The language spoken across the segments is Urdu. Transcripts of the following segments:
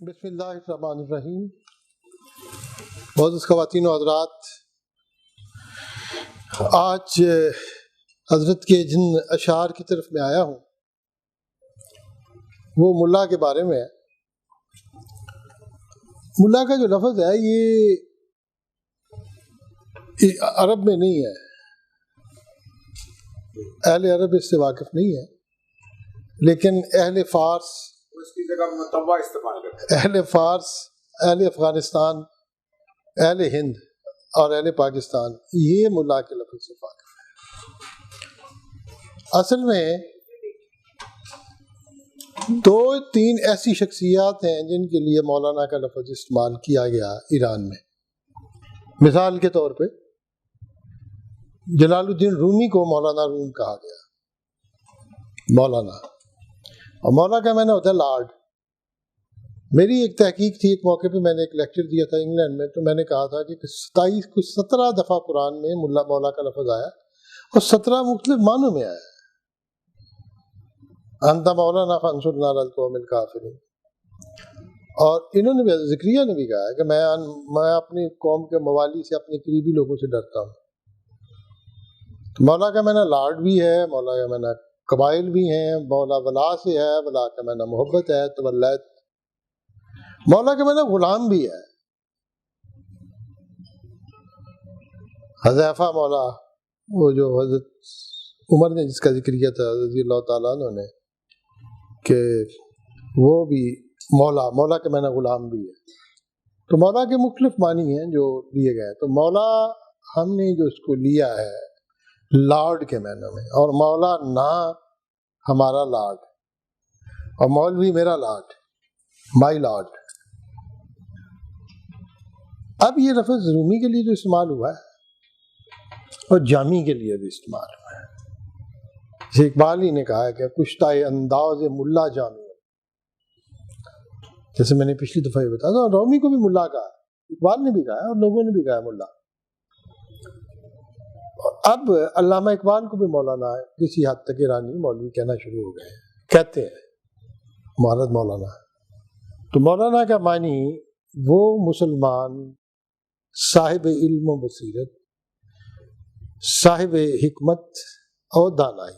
بسم اللہ الرحمن الرحیم۔ معزز خواتین و حضرات، آج حضرت کے جن اشعار کی طرف میں آیا ہوں وہ ملا کے بارے میں ہے۔ ملا کا جو لفظ ہے یہ عرب میں نہیں ہے، اہل عرب اس سے واقف نہیں ہے، لیکن اہل فارس، اس کی جگہ متبع استعمال کرتے ہیں۔ اہل فارس، اہل افغانستان، اہل ہند اور اہل پاکستان یہ ملا کے لفظ سے واقف ہے۔ اصل میں دو تین ایسی شخصیات ہیں جن کے لیے مولانا کا لفظ استعمال کیا گیا ایران میں۔ مثال کے طور پہ جلال الدین رومی کو مولانا روم کہا گیا، مولانا، اور مولا کا معنی ہوتا ہے لارڈ۔ میری ایک تحقیق تھی، ایک موقع پہ میں نے ایک لیکچر دیا تھا انگلینڈ میں، تو میں نے کہا تھا کہ 17 دفعہ قرآن میں مولا کا لفظ آیا اور 17 مختلف معنوں میں آیا۔ انت مولانا فانصرنا علی القوم الکافرین، اور انہوں نے بھی، ذکریہ نے بھی کہا ہے کہ میں اپنی قوم کے موالی سے، اپنے قریبی لوگوں سے ڈرتا ہوں۔ مولا کا معنی لارڈ بھی ہے، مولا کا معنی قبائل بھی ہیں، مولا ولا سے ہے، ولا کا معنی محبت ہے، تولیت۔ مولا کا معنی غلام بھی ہے۔ حذیفہ مولا، وہ جو حضرت عمر نے جس کا ذکر کیا تھا رضی اللہ تعالیٰ عنہ نے، کہ وہ بھی مولا کا معنی غلام بھی ہے۔ تو مولا کے مختلف معنی ہیں جو لیے گئے، تو مولا ہم نے جو اس کو لیا ہے لارڈ کے معنی میں، اور مولا نہ ہمارا لارڈ، اور مولوی میرا لارڈ، مائی لارڈ۔ اب یہ لفظ رومی کے لیے جو استعمال ہوا ہے اور جامی کے لیے بھی استعمال ہوا ہے، جیسے اقبال ہی نے کہا ہے کہ کشتہ انداز ملا جامی، جیسے میں نے پچھلی دفعہ یہ بتایا تھا، رومی کو بھی ملا کہا، اقبال نے بھی کہا اور لوگوں نے بھی کہا ملا۔ اب علامہ اقبال کو بھی مولانا کسی حد تک ایرانی مولوی کہنا شروع ہو گئے ہیں، کہتے ہیں معرض مولانا۔ تو مولانا کا معنی وہ مسلمان صاحب علم و بصیرت، صاحب حکمت اور دانائی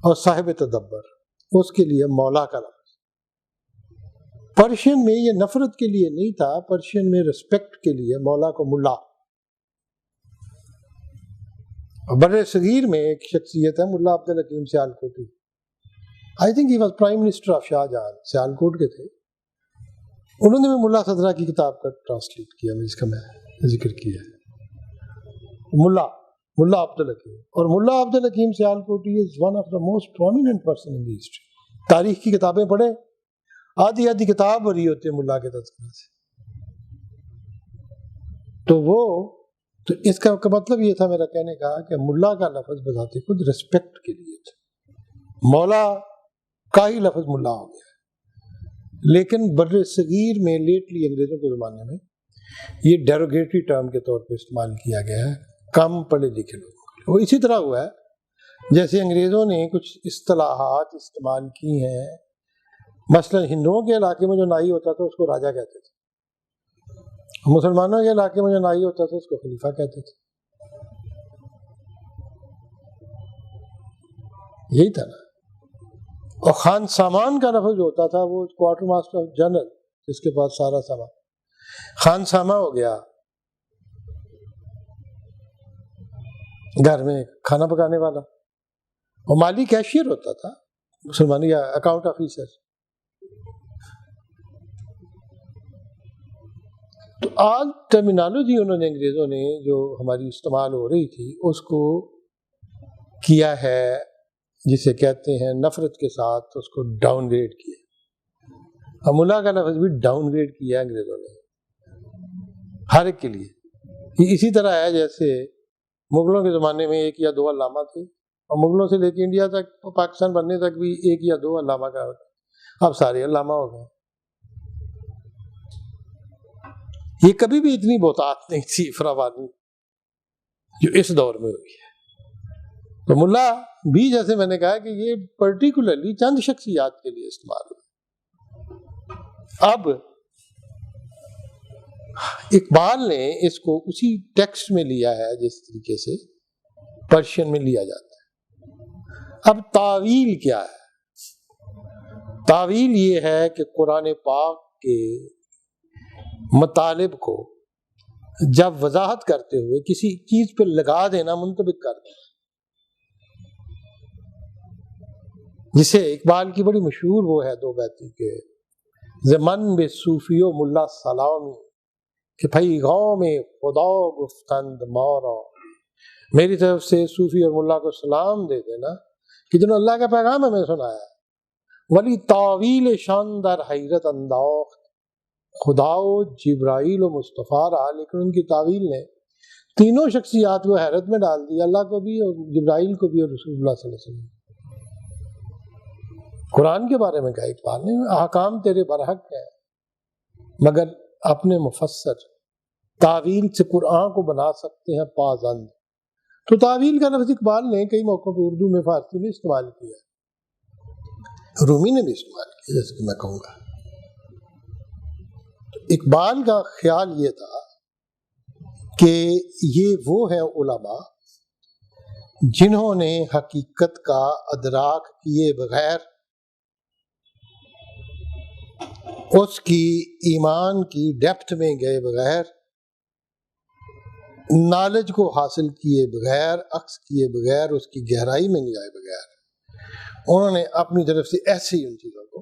اور صاحب تدبر، اس کے لیے مولا کا لفظ۔ پرشین میں یہ نفرت کے لیے نہیں تھا، پرشین میں رسپیکٹ کے لیے مولا کو ملا۔ بر صغیر میں ایک شخصیت ہے Mulla Abdul Hakim Sialkoti, I think he was prime minister of Shah Jahan, Sialkot کے تھے۔ انہوں نے بھی ملا صدرہ کی کتاب کا ٹرانسلیٹ کیا، جس کا میں ذکر کیا ہے، ملا عبدالحکیم۔ اور Mulla Abdul Hakim Sialkoti is one of the most prominent person in the history. تاریخ کی کتابیں پڑھیں، آدھی کتاب بھری ہوتی ہے ملا کے تذکرے سے۔ تو اس کا مطلب یہ تھا میرا کہنے کا کہ ملا کا لفظ بذات خود رسپیکٹ کے لیے تھا، مولا کا ہی لفظ ملا ہو گیا۔ لیکن بر صغیر میں لیٹلی انگریزوں کے زمانے میں یہ ڈیروگیٹری ٹرم کے طور پہ استعمال کیا گیا ہے کم پڑھے لکھے لوگوں کے لیے۔ وہ اسی طرح ہوا ہے جیسے انگریزوں نے کچھ اصطلاحات استعمال کی ہیں، مثلا ہندوؤں کے علاقے میں جو نائی ہوتا تھا اس کو راجا کہتے تھے، مسلمانوں کے علاقے میں جو نائی ہوتا تھا اس کو خلیفہ کہتے تھے۔ یہی تھا نا۔ اور خان سامان کا لفظ جو ہوتا تھا وہ کوارٹر ماسٹر آف جنرل، جس کے پاس سارا سامان، خان ساما ہو گیا، گھر میں کھانا پکانے والا۔ اور مالی کیشیئر ہوتا تھا مسلمانوں یا اکاؤنٹ آفیسر۔ تو آج ٹرمینالوجی انہوں نے، انگریزوں نے جو ہماری استعمال ہو رہی تھی اس کو کیا ہے، جسے کہتے ہیں نفرت کے ساتھ اس کو ڈاؤن گریڈ کیا۔ ملا کا لفظ بھی ڈاؤن گریڈ کیا انگریزوں نے ہر ایک کے لیے۔ یہ اسی طرح ہے جیسے مغلوں کے زمانے میں 1 یا 2 علامہ تھے، اور مغلوں سے لے کے انڈیا تک، پاکستان بننے تک بھی 1 یا 2 علامہ کا ہوتا، اب سارے علامہ ہو گئے۔ یہ کبھی بھی اتنی بہتات نہیں تھی فراوانی جو اس دور میں ہوئی ہے۔ تو ملا بھی جیسے میں نے کہا کہ یہ پرٹیکولرلی چند شخصیات کے لیے استعمال ہوا۔ اب اقبال نے اس کو اسی ٹیکسٹ میں لیا ہے جس طریقے سے پرشین میں لیا جاتا ہے۔ اب تعویل کیا ہے؟ تعویل یہ ہے کہ قرآن پاک کے مطالب کو جب وضاحت کرتے ہوئے کسی چیز پہ لگا دینا، منطبق کر دینا، جسے اقبال کی بڑی مشہور وہ ہے دو بیتی کے زمن بے صوفی و ملا سلامی کہ بھائی گاؤں میں خدا گفتند مورا، میری طرف سے صوفی اور ملا کو سلام دے دینا کہ جنہوں اللہ کا پیغام ہمیں سنایا ہے۔ ولی تعویل شان در حیرت انداخت، خدا و جبرائیل و مصطفیٰ رہا، لیکن ان کی تعویل نے تینوں شخصیات کو حیرت میں ڈال دیا، اللہ کو بھی اور جبرائیل کو بھی اور رسول اللہ صلی اللہ علیہ وسلم۔ قرآن کے بارے میں کہا اقبال نے، احکام تیرے برحق ہے مگر اپنے مفسر تعویل سے قرآن کو بنا سکتے ہیں پازند۔ تو تعویل کا لفظ اقبال نے کئی موقعوں پہ اردو میں، فارسی میں استعمال کیا، رومی نے بھی استعمال کیا، جیسے کہ میں کہوں گا۔ اقبال کا خیال یہ تھا کہ یہ وہ ہے علماء جنہوں نے حقیقت کا ادراک کیے بغیر، اس کی ایمان کی ڈیپتھ میں گئے بغیر، نالج کو حاصل کیے بغیر، عکس کیے بغیر، اس کی گہرائی میں جائے بغیر، انہوں نے اپنی طرف سے ایسے ہی ان چیزوں کو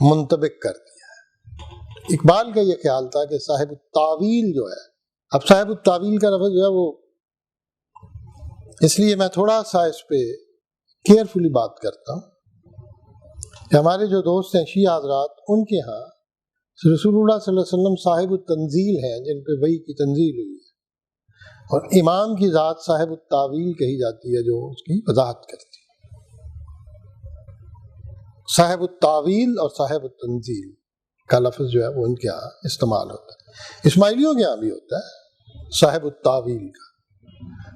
منطبق کر دیا ہے۔ اقبال کا یہ خیال تھا کہ صاحب التاویل جو ہے، اب صاحب التاویل کا لفظ جو ہے وہ، اس لیے میں تھوڑا سا اس پہ کیئرفلی بات کرتا ہوں کہ ہمارے جو دوست ہیں شیعہ حضرات، ان کے ہاں رسول اللہ صلی اللہ علیہ وسلم صاحب التنزیل ہیں، جن پہ وحی کی تنزیل ہوئی ہے، اور امام کی ذات صاحب التاویل کہی جاتی ہے جو اس کی وضاحت کرتی ہے۔ صاحب التاویل اور صاحب التنزیل کا لفظ جو ہے وہ ان کے ہاں استعمال ہوتا ہے، اسماعیلیوں کے ہاں بھی ہوتا ہے صاحب التاویل کا۔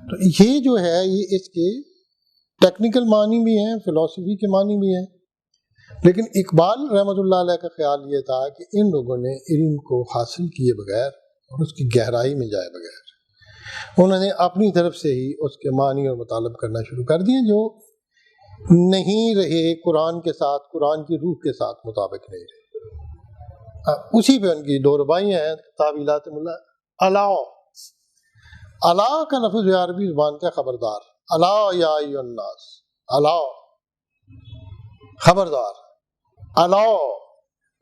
تو یہ جو ہے یہ اس کے ٹیکنیکل معنی بھی ہیں، فلسفی کے معنی بھی ہیں، لیکن اقبال رحمۃ اللہ علیہ کا خیال یہ تھا کہ ان لوگوں نے علم کو حاصل کیے بغیر اور اس کی گہرائی میں جائے بغیر، انہوں نے اپنی طرف سے ہی اس کے معنی اور مطالب کرنا شروع کر دیے جو نہیں رہے قرآن کے ساتھ، قرآن کی روح کے ساتھ مطابق نہیں رہے۔ اسی پہ ان کی دو رباعیاں ہیں تعویلات ملا۔ الا، الا کا لفظ ہے عربی زبان کا خبردار، الا یا ایھا الناس، الا خبردار، الا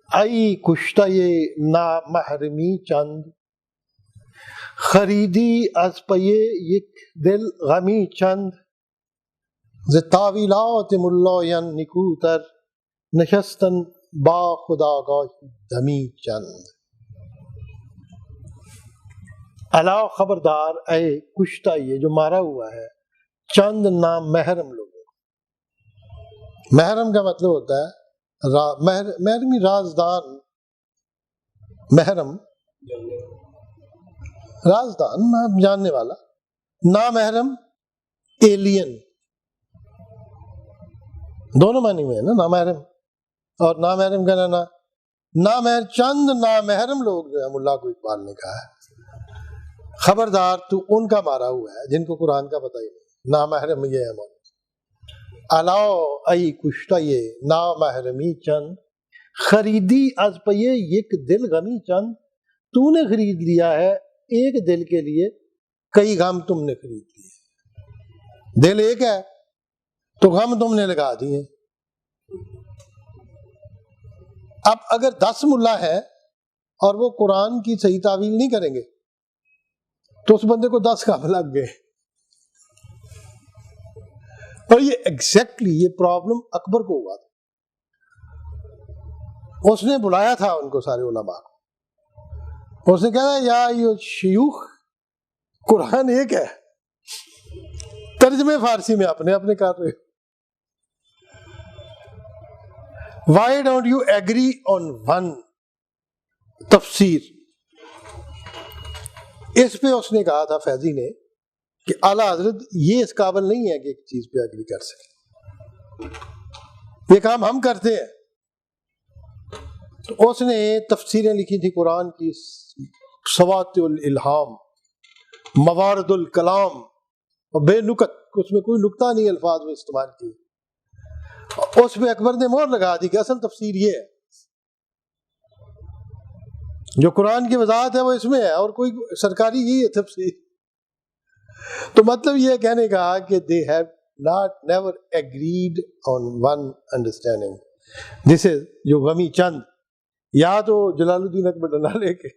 ای کشتہ نامحرمی چند، خریدی از پیے یک دل غمی چند، ز تعویلات ملایان نکوتر نشستن با خداگاهی دمی چند۔ الا خبردار، اے کشتہ یہ جو مارا ہوا ہے، چند نام محرم لوگوں۔ محرم کا مطلب ہوتا ہے محرمی، رازدان، محرم رازدان جاننے والا، نامحرم ایلین، دونوں معنی میں ہے نا نامحرم اور نامحرم کا نا نامحرم، چند نامحرم لوگ جو ہے ملا کو اقبال نے کہا ہے خبردار تو ان کا مارا ہوا ہے جن کو قرآن کا پتہ ہی نہیں، نامحرم یہ ہے مولانا۔ الاؤ ای کشتہ یہ نامحرمی چند، خریدی از پیے یک دل غمی چند، تو نے خرید لیا ہے ایک دل کے لیے کئی غم تم نے خرید لیے، دل ایک ہے تو غم تم نے لگا دیے۔ اب اگر 10 ملا ہے اور وہ قرآن کی صحیح تعویل نہیں کریں گے تو اس بندے کو 10 غم لگ گئے۔ اور یہ ایگزیکٹلی یہ پرابلم اکبر کو ہوا تھا، اس نے بلایا تھا ان کو سارے علماء کو، اس نے کہا یا یہ شیوخ قرآن ایک ہے، ترجمے فارسی میں اپنے اپنے کر رہے، why don't you agree on one تفسیر؟ اس پہ اس نے کہا تھا فیضی نے کہ اعلیٰ حضرت یہ اس قابل نہیں ہے کہ ایک چیز پہ اگری کر سکے، یہ کام ہم کرتے ہیں، تو اس نے تفسیریں لکھی تھی قرآن کی، سوات الالہام، موارد الکلام، اور بے نکت، اس میں کوئی نکتہ نہیں الفاظ میں استعمال کیے۔ اس پہ اکبر نے مہر لگا دی کہ اصل تفسیر یہ ہے، جو قرآن کی وضاحت ہے وہ اس میں ہے، اور کوئی سرکاری یہی ہے تفسیر۔ تو مطلب یہ کہنے کا کہ they have not never agreed on one understanding. This is جو غمی چند یا تو جلال الدین اکبر ڈنڈا لے کے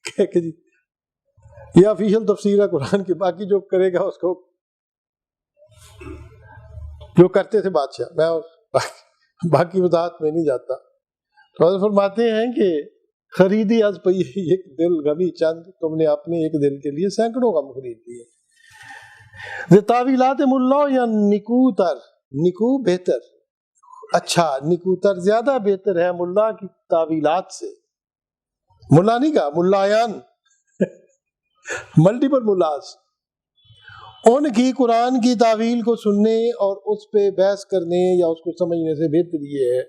کہہ کہ جی یہ آفیشیل تفسیر ہے قرآن کی، باقی جو کرے گا اس کو جو کرتے تھے بادشاہ، میں باقی وضاحت میں نہیں جاتا۔ تو حضرت فرماتے ہیں کہ خریدی از پئی ایک دل غمی چند، تم نے اپنے ایک دل کے لیے سینکڑوں غم خرید لیے۔ تعویلات ملا یا نکوتر، نکو بہتر، اچھا نکوتر زیادہ بہتر ہے ملا کی تعویلات سے۔ ملا نہیں کہا، ملایان ملٹیپل ملاز، ان کی قرآن کی تعویل کو سننے اور اس پہ بحث کرنے یا اس کو سمجھنے سے بہتر یہ ہے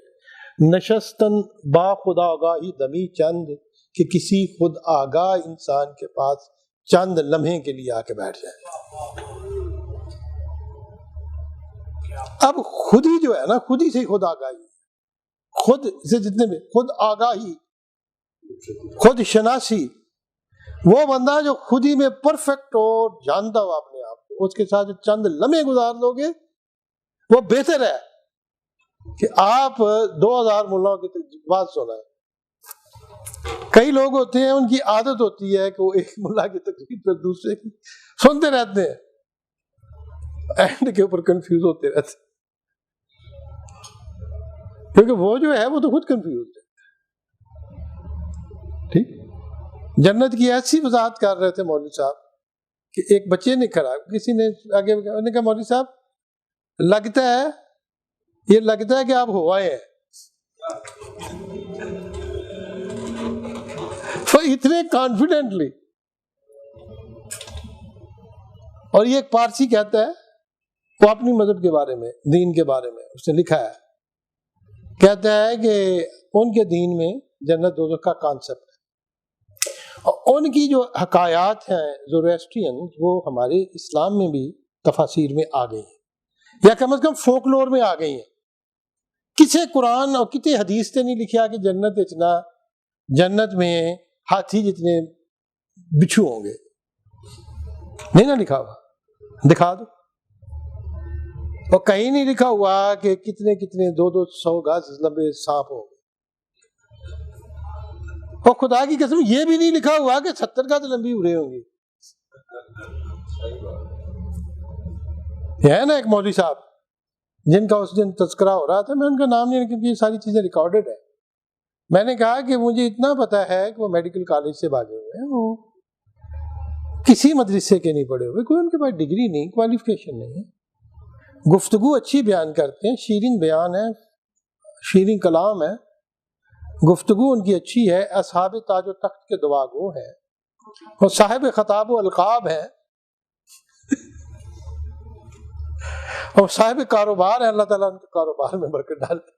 نشستن با خدا آگاہی دمی چند، کہ کسی خود آگاہ انسان کے پاس چند لمحے کے لیے آ کے بیٹھ جائے۔ اب خود ہی جو ہے نا، خود ہی سے خود آگاہی، خود سے جتنے بھی خود آگاہی، خود شناسی، وہ بندہ جو خود ہی میں پرفیکٹ ہو، جانتا ہو اپنے آپ کو، اس کے ساتھ چند لمحے گزار دو گے وہ بہتر ہے کہ آپ 2000 ملاؤں کی بات سنائیں۔ کئی لوگ ہوتے ہیں ان کی عادت ہوتی ہے کہ وہ ایک ملا کی تقریر پر دوسرے کی سنتے رہتے ہیں، اینڈ کے اوپر کنفیوز ہوتے رہتے ہیں، کیونکہ وہ جو ہے وہ تو خود کنفیوز ہے۔ ٹھیک، جنت کی ایسی وضاحت کر رہے تھے مولوی صاحب کہ ایک بچے نے کھڑا، کسی نے آگے نے کہا مولوی صاحب لگتا ہے، یہ لگتا ہے کہ آپ ہو آئے ہیں۔ تو اتنے کانفیڈنٹلی، اور یہ ایک پارسی کہتا ہے، وہ اپنی مذہب کے بارے میں، دین کے بارے میں اس نے لکھا ہے، کہتا ہے کہ ان کے دین میں جنت دوزخ کا کانسیپٹ ہے، اور ان کی جو حکایات ہیں زوریسٹرین، وہ ہمارے اسلام میں بھی تفاسیر میں آ گئی ہیں، یا کم از کم فولکلور میں آ گئی ہیں۔ کسی قرآن اور کسی حدیث سے نہیں لکھا کہ جنت اتنا، جنت میں ہاتھی جتنے بچھو ہوں گے، نہیں نا لکھا ہوا، دکھا دو۔ اور کہیں نہیں لکھا ہوا کہ کتنے کتنے 200 گز لمبے سانپ ہوں گے، اور خدا کی قسم یہ بھی نہیں لکھا ہوا کہ 70 گز لمبی اڑے ہوں گی۔ یہ ہے نا ایک مولوی صاحب جن کا اس دن تذکرہ ہو رہا تھا، میں ان کا نام نہیں، کیونکہ یہ ساری چیزیں ریکارڈڈ ہیں۔ میں نے کہا کہ مجھے اتنا پتا ہے کہ وہ میڈیکل کالج سے بھاگے ہوئے ہیں، وہ کسی مدرسے کے نہیں پڑھے ہوئے، کوئی ان کے پاس ڈگری نہیں، کوالیفیکیشن نہیں ہے، گفتگو اچھی بیان کرتے ہیں، شیرین بیان ہے، شیرین کلام ہے، گفتگو ان کی اچھی ہے، اصحاب تاج و تخت کے دعاگو ہیں، اور صاحب خطاب و القاب ہیں، اور صاحب کاروبار ہیں، اللہ تعالیٰ ان کے کاروبار میں برکت ڈالتے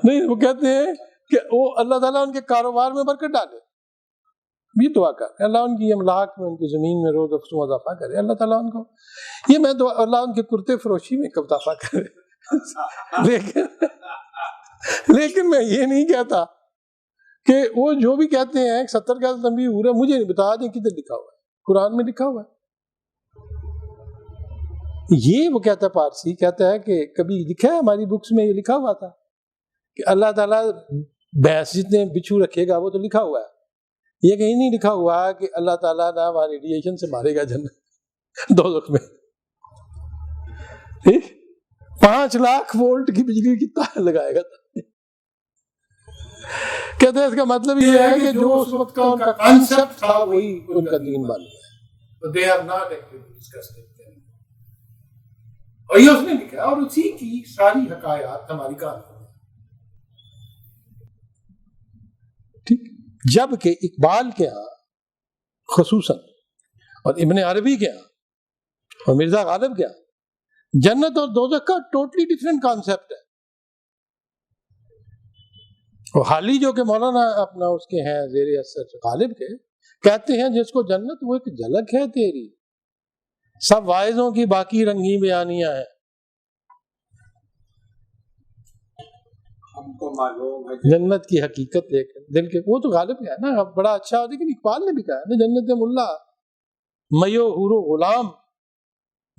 نہیں، وہ کہتے ہیں کہ وہ اللہ تعالیٰ ان کے کاروبار میں برکت ڈالے، یہ دعا کر اللہ ان کی املاک میں، ان کی زمین میں روز افزوں اضافہ کرے، اللہ تعالیٰ ان کو، یہ میں دعا اللہ ان کے کرتے فروشی میں اضافہ کرے۔ لیکن میں یہ نہیں کہتا کہ وہ جو بھی کہتے ہیں 70 گز لمبی اڑے، مجھے نہیں بتا دیں کدھر لکھا ہوا ہے، قرآن میں لکھا ہوا ہے۔ یہ وہ کہتا ہے پارسی، کہتا ہے کہ کبھی لکھا ہے ہماری بکس میں، یہ لکھا ہوا تھا کہ اللہ تعالیٰ بھینس جتنے بچھو رکھے گا، وہ تو لکھا ہوا ہے، یہ کہیں نہیں لکھا ہوا کہ اللہ تعالیٰ نہ ہمارے ریڈیشن سے مارے گا جنت دوزخ میں۔ 5 لاکھ وولٹ کی بجلی کی تار لگائے گا۔ کہتے ہیں اس کا مطلب یہ ہے کہ جو اس وقت کا ان کا کانسیپٹ تھا وہی ان کا دین بن گیا۔ They have not actually discussed it. اور یہ اس نے لکھا ہے، اور اسی کی ساری حکایات ہماری کہانی۔ ٹھیک، جب کہ اقبال کے ہاں خصوصاً، اور ابن عربی کے ہاں، اور مرزا غالب کے ہاں، جنت اور دوزخ کا ٹوٹلی ڈیفرنٹ کانسیپٹ ہے۔ اور حالی جو کہ مولانا اپنا اس کے ہیں زیر اثر غالب کے، کہتے ہیں جس کو جنت وہ ایک جھلک ہے تیری، سب واعظوں کی باقی رنگی بیانیاں ہیں. ہم کو معلوم ہے جنت کی حقیقت دیکھ دل کے، وہ تو غالب ہے نا، بڑا اچھا ہو. لیکن اقبال نے بھی کہا ہے نا، جنت ملا میو حور و غلام،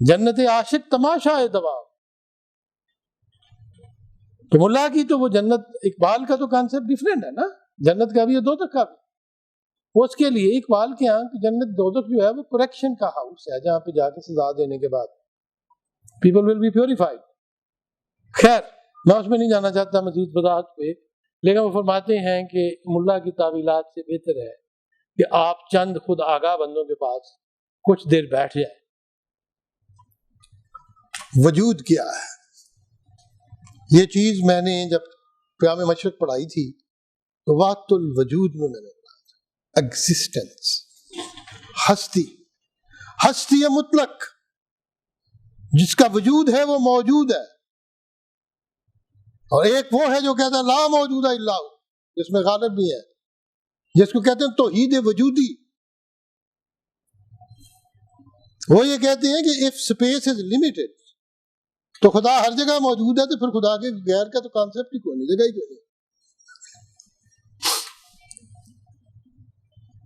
جنت عاشق تماشا ہے دوام. تو ملا کی تو وہ جنت، اقبال کا تو کانسیپٹ ڈیفرنٹ ہے نا، جنت کا بھی ہے دوزخ کا بھی. اس کے لیے اقبال کے ہاں کہ جنت دوزخ جو ہے وہ کریکشن کا ہاؤس ہے، جہاں پہ جا کے سزا دینے کے بعد پیپل ول بی پیوریفائڈ. خیر میں اس میں نہیں جانا چاہتا مزید وضاحت پہ، لیکن وہ فرماتے ہیں کہ ملا کی تعویلات سے بہتر ہے کہ آپ چند خود آگاہ بندوں کے پاس کچھ دیر بیٹھ جائیں. وجود کیا ہے؟ یہ چیز میں نے جب پیام مشرق پڑھائی تھی تو وقت الوجود میں نے پڑھا تھا. ایگزسٹنس، ہستی مطلق، جس کا وجود ہے وہ موجود ہے. اور ایک وہ ہے جو کہتا ہے لا موجود الا ہو، جس میں غالب بھی ہے، جس کو کہتے ہیں توحید وجودی. وہ یہ کہتے ہیں کہ if space is limited تو خدا ہر جگہ موجود ہے، تو پھر خدا کے غیر کا تو کانسیپٹ ہی کوئی نہیں، جگہ ہی کوئی نہیں.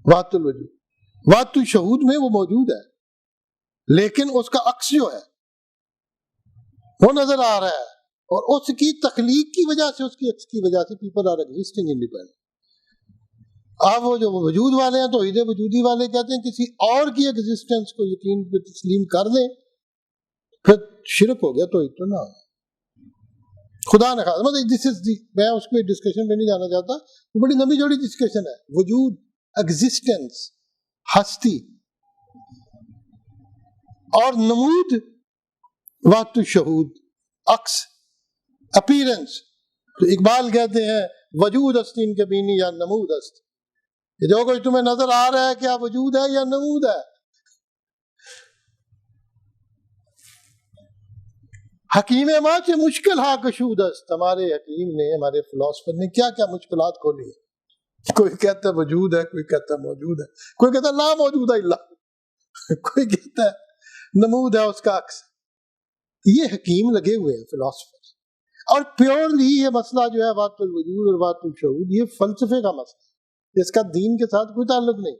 وقت الوجود، وقت الشہود میں وہ موجود ہے، لیکن اس کا عکس جو ہے وہ نظر آ رہا ہے، اور اس کی تخلیق کی وجہ سے، اس کی عکس کی وجہ سے پیپل آر ایگزسٹنگ انڈیپینڈنٹ. اب وہ جو وجود والے ہیں، توحید وجودی والے کہتے ہیں کسی اور کی ایگزسٹنس کو یقین پہ تسلیم کر دیں، پھر شرک ہو گیا، توحید تو نہ. خدا نے خاص میں اس کو ڈسکشن میں نہیں جانا چاہتا، وہ بڑی لمبی جوڑی ڈسکشن ہے. وجود، ایگزسٹنس، ہستی اور نمود، وقت شہود، عکس، اپیرنس. تو اقبال کہتے ہیں وجود است ان کے بینی یا نمود است. یہ جو کچھ تمہیں نظر آ رہا ہے کیا وجود ہے یا نمود ہے؟ حکیم ما سے مشکل ہا کشود است. ہمارے حکیم نے، ہمارے فلاسفر نے کیا کیا مشکلات کھولی ہیں. کوئی کہتا ہے وجود ہے، کوئی کہتا ہے موجود ہے، کوئی کہتا ہے لا موجود ہے الا، کوئی کہتا ہے نمود ہے اس کا عکس. یہ حکیم لگے ہوئے ہیں فلاسفر. اور پیورلی یہ مسئلہ جو ہے وقت الوجود اور وقت الشہود، یہ فلسفے کا مسئلہ ہے، اس کا دین کے ساتھ کوئی تعلق نہیں،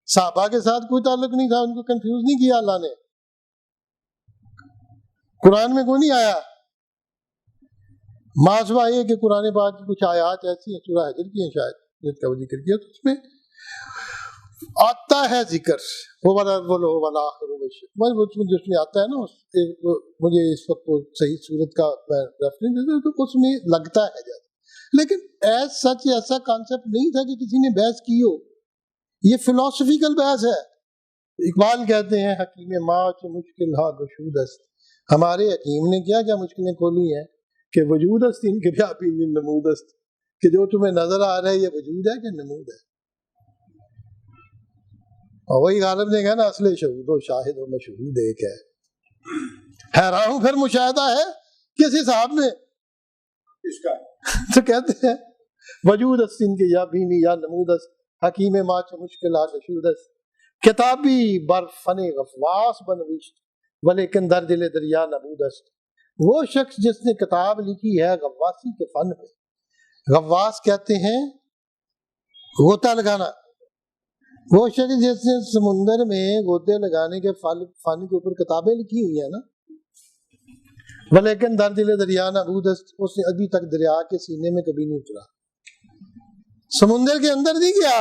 صحابہ کے ساتھ کوئی تعلق نہیں تھا، ان کو کنفیوز نہیں کیا اللہ نے. قرآن میں کوئی نہیں آیا. ماسوا یہ کہ قرآن پاک کی کچھ آیات ایسی ہیں، سورہ حجر کی ہیں شاید، جس کا وہ ذکر کیا، تو اس میں آتا ہے ذکر جس میں آتا ہے نا، مجھے اس وقت صحیح صورت کا ریفرنس تو اس میں لگتا ہے جیسے، لیکن ایز سچ ایسا کانسیپٹ نہیں تھا کہ کسی نے بحث کی ہو. یہ فلاسفیکل بحث ہے. اقبال کہتے ہیں حکیم ما چ مشکل ہا گشود است. ہمارے حکیم نے کیا کیا مشکلیں کھولی ہیں کہ وجود است ان کے بھی نمود است، کہ جو تمہیں نظر آ رہا ہے یہ وجود ہے کہ نمود ہے. اور وہی غالب نے کہا نا اصل شہود و شاہد و مشہود ایک ہے. حیران ہوں پھر مشاہدہ ہے کس حساب میں. اس کا تو کہتے ہیں وجود است ان کے یا بینی یا نمود است. حکیم ما چ مشکل ہا گشود است. کتابی بر فن غواص بنوشت ولیکن در دل دریا نبود است. وہ شخص جس نے کتاب لکھی ہے غواصی کے فن پہ. غواص کہتے ہیں غوطہ لگانا. وہ شخص جس نے سمندر میں غوطے لگانے کے فن کے اوپر کتابیں لکھی ہوئی ہیں نا، ولیکن در دل دریا نبود است، اس نے ابھی تک دریا کے سینے میں کبھی نہیں اترا. سمندر کے اندر نہیں گیا،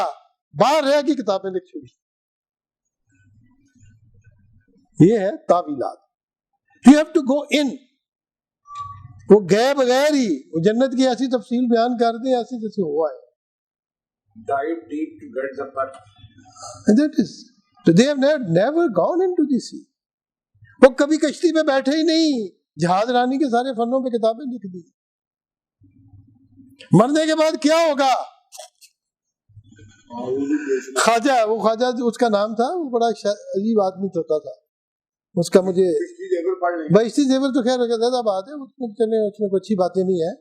باہر رہ کی کتابیں لکھی ہوئی. یہ ہے تعویلات. You have to go in. وہ گئے بغیر ہی وہ جنت کی ایسی تفصیل بیان کرتے ہیں ایسی جیسے ہوا ہے. dive deep to get the part. And that is, they have never gone into the sea. وہ کبھی کشتی پہ بیٹھے ہی نہیں، جہاز رانی کے سارے فنوں پہ کتابیں لکھ دی. مرنے کے بعد کیا ہوگا؟ خواجہ، وہ خواجہ اس کا نام تھا، وہ بڑا عجیب آدمی ہوتا تھا. اس کا مجھے بہشتی زیور تو خیر زیادہ بات ہے، اس میں چلے، اس میں کوئی اچھی باتیں بھی ہیں.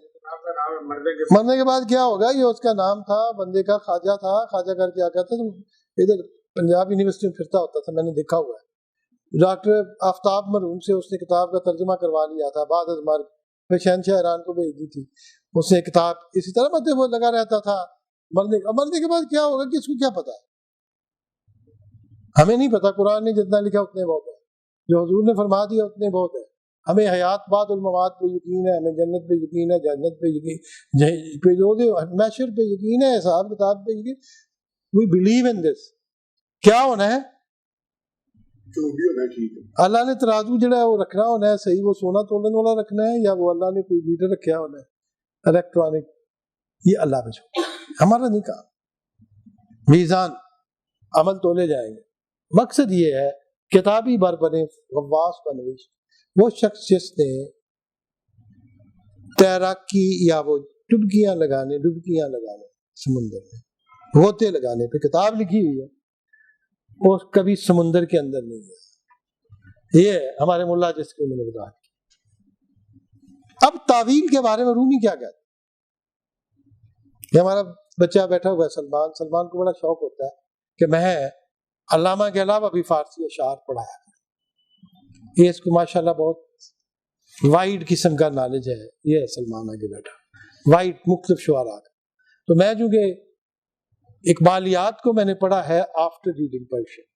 مرنے کے بعد کیا ہوگا؟ یہ اس کا نام تھا، بندے کا خواجہ تھا. خواجہ کر کے آتا تھا تو ادھر پنجاب یونیورسٹی میں پھرتا ہوتا تھا، میں نے دیکھا ہوا ہے. ڈاکٹر آفتاب مرحوم سے اس نے کتاب کا ترجمہ کروا لیا تھا بعد از مرگ، پھر شہنشاہ ایران کو بھیج دی تھی. اس نے کتاب اسی طرح مطلب وہ لگا رہتا تھا. مرنے کے بعد کیا ہوگا کس کو کیا پتا ہے؟ ہمیں نہیں پتا. قرآن نے جتنا لکھا اتنے بہت ہے، جو حضور نے فرما دیا اتنے بہت ہے. ہمیں حیات بعد المواد پہ یقین ہے، ہمیں جنت پہ یقین ہے، جنت پہ یقین، محشر پہ یقین ہے، حساب کتاب پہ یقین. وی بلیو ان دس. کیا ہونا ہے؟ جو بھی ہونا ہے ٹھیک ہے. اللہ نے ترازو جڑا ہے وہ رکھنا ہونا ہے صحیح، وہ سونا تولنے والا رکھنا ہے، یا وہ اللہ نے کوئی میٹر رکھا ہونا ہے الیکٹرانک. یہ اللہ پہ چھوڑ، ہمارا نہیں کام. میزان عمل تولے جائیں گے. مقصد یہ ہے کتابی بر بنے غواص بنویش، وہ شخص جس نے تیراکی یا وہ ڈبکیاں لگانے سمندر میں غوطے لگانے پہ کتاب لکھی ہوئی ہے، وہ کبھی سمندر کے اندر نہیں ہے. یہ ہمارے ملا جس کے انہوں نے بتا. اب تعویل کے بارے میں رومی کیا کہتے ہیں؟ یہ ہمارا بچہ بیٹھا ہوا ہے سلمان کو بڑا شوق ہوتا ہے کہ میں علامہ کے علاوہ بھی فارسی اشعار پڑھایا. یہ اس کو ماشاءاللہ بہت وائڈ قسم کا نالج ہے. یہ ہے سلمان آگے بیٹھا، وائڈ مختلف شعراء کا. تو میں چونکہ اقبالیات کو میں نے پڑھا ہے آفٹر ریڈنگ پرشین،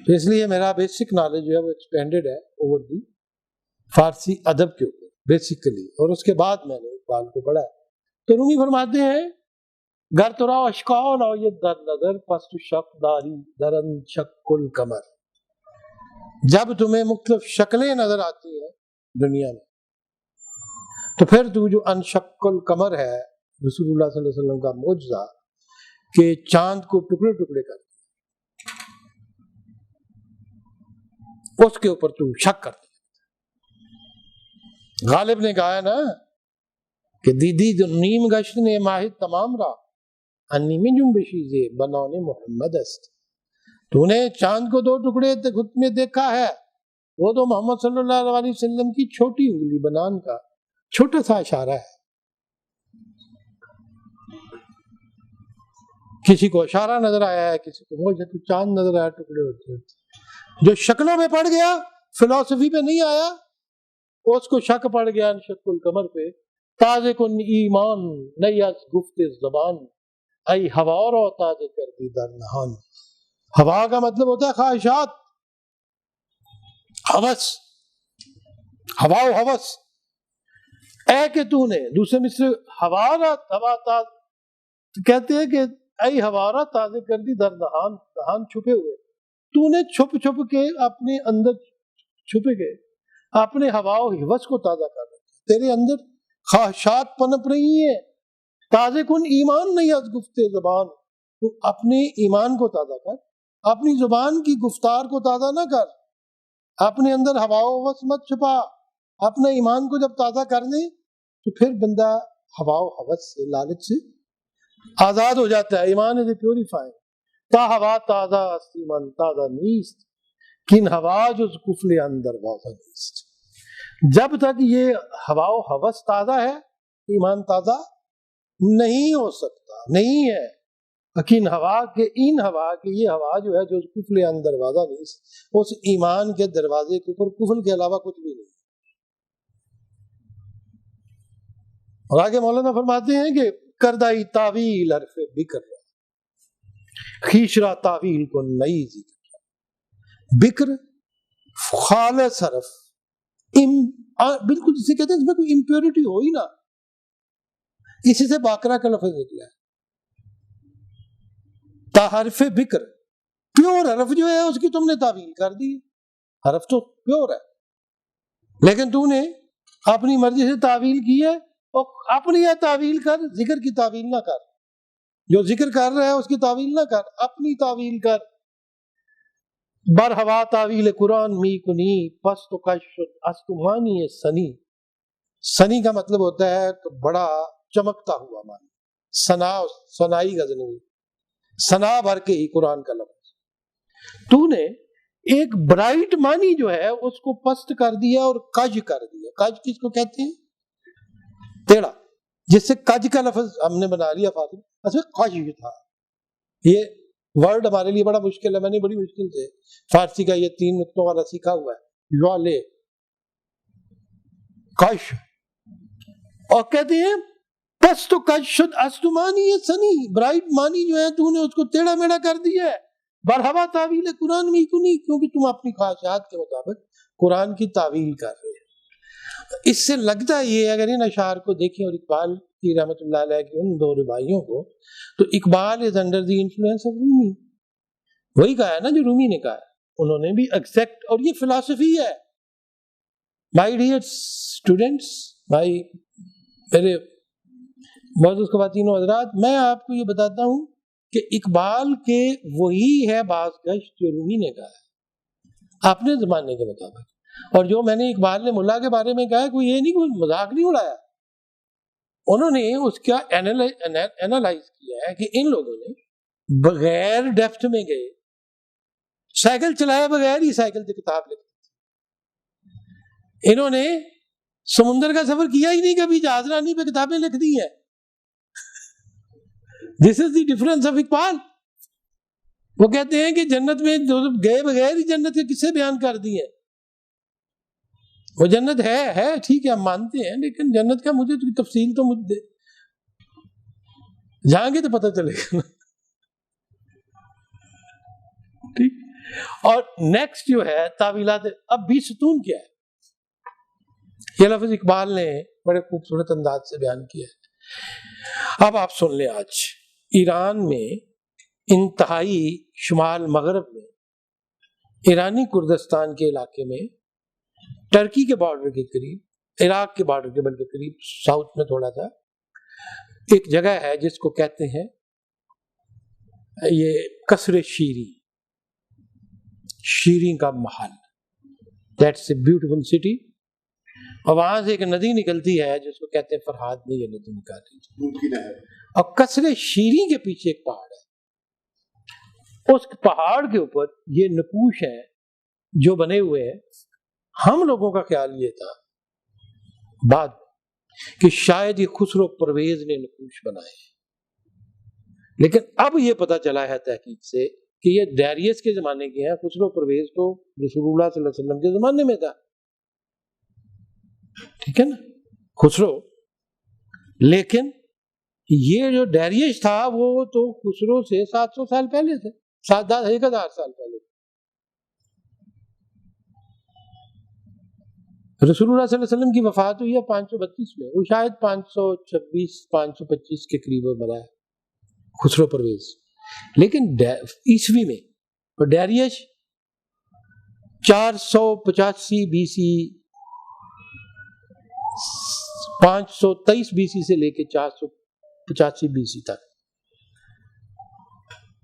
تو اس لیے میرا بیسک نالج جو ہے وہ ایکسپینڈڈ ہے اوور دی فارسی ادب کے اوپر بیسیکلی، اور اس کے بعد میں نے اقبال کو پڑھا ہے. تو رومی فرماتے ہیں گر تو را اشکال آید در نظر پس تو شک داری درن شک القمر. جب تمہیں مختلف شکلیں نظر آتی ہیں دنیا میں تو پھر تو جو انشق القمر ہے رسول اللہ صلی اللہ علیہ وسلم کا معجزہ کہ چاند کو ٹکڑے ٹکڑے کر اس کے اوپر تو شک کرتے. غالب نے کہا ہے نا کہ دیدی جو نیم گشت نے ماہد تمام را انی میں جنبشیزے بنانے محمد است. تو نے چاند کو 2 ٹکڑے خود میں دیکھا ہے، وہ تو محمد صلی اللہ علیہ وسلم کی چھوٹی انگلی بنان کا چھوٹا سا اشارہ ہے. کسی کو اشارہ نظر آیا ہے، کسی کو چاند نظر آیا، ٹکڑے ہوتے ہیں. جو شکلوں میں پڑ گیا فلسفی پہ نہیں آیا، اس کو شک پڑ گیا انشق القمر پہ. تازے کن ایمان نئی از گفت زبان ای ہوا رو تازے کر دی در نہان. ہوا کا مطلب ہوتا ہے خواہشات، ہوس، ہوا و ہوس. اے کہ تو نے دوسرے مصر ہوا کہتے ہیں کہ اے ہوارا تازے کر دی در نہان چھپے ہوئے. تو نے چھپ چھپ کے اپنے اندر چھپے گئے اپنے ہوا و ہوس کو تازہ کر رہے. تیرے اندر خواہشات پنپ رہی ہیں. تازے کن ایمان نہیں از گفت زبان، تو اپنے ایمان کو تازہ کر، اپنی زبان کی گفتار کو تازہ نہ کر. اپنے اندر ہوا و ہوس مت چھپا. اپنے ایمان کو جب تازہ کر دیں تو پھر بندہ ہوا و ہوس سے، لالچ سے آزاد ہو جاتا ہے. ایمان از پیوریفائنگ. تا ہوا تازہ است ایمان تازہ نیست، کن ہوا جز کفل اندر واضح نیست. جب تک یہ ہوا و ہوس تازہ ہے ایمان تازہ نہیں ہو سکتا، نہیں ہے. کن ہوا کے ان ہوا کے یہ ہوا جو ہے جو کفل اندر واضح نیست، اس ایمان کے دروازے کے اوپر کفل کے علاوہ کچھ بھی نہیں. اور آگے مولانا فرماتے ہیں کہ کردائی تعویل حرف بکر خیشرا تعویل کو نئی ذکر. بکر خالص حرف بالکل جسے کہتے ہیں اس میں کوئی امپیورٹی ہو ہی نہ، اسی سے باقرہ کا لفظ نکلا ہے. تا حرف بکر پیور حرف جو ہے اس کی تم نے تعویل کر دی. حرف تو پیور ہے لیکن تو نے اپنی مرضی سے تعویل کی ہے. اور اپنی یہ تعویل کر، ذکر کی تعویل نہ کر. جو ذکر کر رہا ہے اس کی تعویل نہ کر، اپنی تعویل کر. برہوا تعویل قرآن می کنی پس تو کش استمانی سنی. سنی کا مطلب ہوتا ہے کہ بڑا چمکتا ہوا معنی. سنائی غزنوی، سنا بھر کے ہی قرآن کا لفظ. تو نے ایک برائٹ معنی جو ہے اس کو پست کر دیا اور کج کر دیا. کج کس کو کہتے ہیں؟ ٹیڑھا. جس سے کج کا لفظ ہم نے بنا لیا فاطمہ، اصل کج تھا. یہ ورڈ ہمارے لیے بڑا مشکل ہے، میں نے بڑی مشکل سے فارسی کا یہ 3 نقطوں والا سیکھا ہوا ہے، لے کش، اور کہتے ہیں پس تو کج شد استمانی سنی، برائٹ مانی جو ہے تو نے اس کو ٹیڑھا میڑھا کر دیا ہے. برہوا تعویل قرآن میں کنی، کیونکہ تم اپنی خواہشات کے مطابق قرآن کی تعویل کر رہے ہیں. اس سے لگتا یہ اگر ان اشعار کو دیکھیں اور اقبال کی رحمۃ اللہ علیہ کی ان 2 رباعیوں کو، تو Iqbal is under the influence of Rumi. وہی کہا ہے نا جو رومی نے کہا ہے، انہوں نے بھی ایکسیپٹ، اور یہ فلسفی ہے. مائی ڈیئر اسٹوڈنٹس، میرے معزز خواتین و حضرات، میں آپ کو یہ بتاتا ہوں کہ اقبال کے وہی ہے باز گشت جو رومی نے کہا ہے اپنے زمانے کے مطابق. اور جو میں نے اقبال نے ملا کے بارے میں کہا ہے، کوئی یہ نہیں، کوئی مذاق نہیں اڑایا. انہوں نے اس کا اینالائز کیا ہے کہ ان لوگوں نے بغیر ڈیپتھ میں گئے، سائیکل چلایا بغیر ہی سائیکل سے کتاب لکھی. انہوں نے سمندر کا سفر کیا ہی نہیں، کبھی جہاز رانی پہ کتابیں لکھ دی ہیں. دس از دی ڈفرنس آف اقبال. وہ کہتے ہیں کہ جنت میں گئے بغیر ہی جنت کے قصے بیان کر دیے. وہ جنت ہے ٹھیک ہے، ہم مانتے ہیں، لیکن جنت کا مجھے تفصیل تو مجھے دے، جائیں گے تو پتہ چلے گا. ٹھیک. اور نیکسٹ جو ہے تعویلات. اب 20 ستون کیا ہے؟ یہ لفظ اقبال نے بڑے خوبصورت انداز سے بیان کیا ہے. اب آپ سن لیں. آج ایران میں انتہائی شمال مغرب میں ایرانی کردستان کے علاقے میں، ٹرکی کے بارڈر کے قریب، عراق کے بارڈر کے بلکہ قریب، ساؤتھ میں تھوڑا سا، ایک جگہ ہے جس کو کہتے ہیں یہ قصر شیریں، شیریں کا Mahal. That's a beautiful city. اور وہاں سے ایک ندی نکلتی ہے جس کو کہتے ہیں فرہاد میں یہ ندی نکالتی ہے. اور قصر شیریں کے پیچھے ایک پہاڑ ہے. اس پہاڑ کے اوپر یہ نقوش ہیں جو بنے ہوئے ہیں. ہم لوگوں کا خیال یہ تھا بعد کہ شاید یہ خسرو پرویز نے نقوش بنائے، لیکن اب یہ پتہ چلا ہے تحقیق سے کہ یہ ڈیریس کے زمانے کے ہیں. خسرو پرویز تو رسول اللہ صلی اللہ علیہ وسلم کے زمانے میں تھا، ٹھیک ہے نا، خسرو. لیکن یہ جو ڈیریس تھا وہ تو خسرو سے 700 سال پہلے تھے، 1000 سال پہلے. رسول اللہ صلی اللہ علیہ وسلم کی وفات ہوئی ہے 532 میں، وہ شاید 526 525 کے قریب مرا ہے خسرو پرویز. لیکن عیسوی میں اور ڈیریس 485 BC 523 BC سے لے کے 485 BC تک.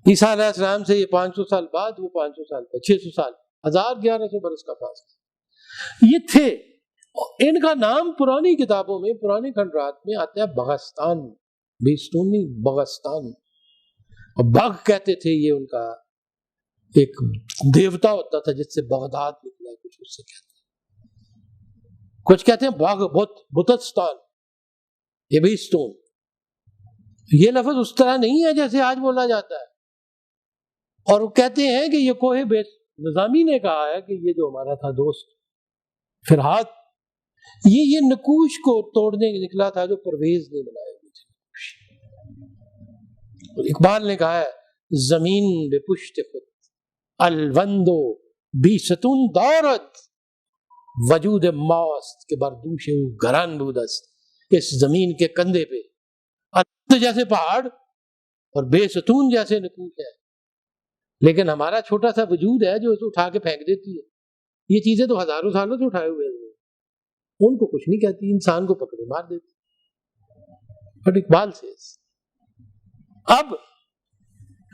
عیسیٰ علیہ السلام سے یہ 500 سال بعد، وہ 500 سال پہ 600 سال، 1100 برس کا فاصلہ. یہ تھے. ان کا نام پرانی کتابوں میں، پرانے کھنڈرات میں آتا ہے بغستان، بیستونی بغستان. اور بغ کہتے تھے، یہ ان کا ایک دیوتا ہوتا تھا جس سے بغداد نکلا، کچھ اس سے کہتے ہیں. کچھ کہتے ہیں باغ بتستان، یہ بیستون. یہ لفظ اس طرح نہیں ہے جیسے آج بولا جاتا ہے. اور وہ کہتے ہیں کہ یہ کوہ بیس، نظامی نے کہا ہے کہ یہ جو ہمارا تھا دوست فرہاد، یہ نقوش کو توڑنے نکلا تھا جو پرویز نے بنائے ہوئے تھے. اور اقبال نے کہا ہے زمین بے پشت خود الوندو بیستون دارد، وجود ماست کے بردوش گران بودست. اس زمین کے کندھے پہ الوند جیسے پہاڑ اور بے ستون جیسے نقوش ہے، لیکن ہمارا چھوٹا سا وجود ہے جو اسے اٹھا کے پھینک دیتی ہے. یہ چیزیں تو ہزاروں سالوں سے اٹھائے ہوئے ہیں، ان کو کچھ نہیں کہتی، انسان کو پکڑے مار دیتی. بٹ اقبال سے اب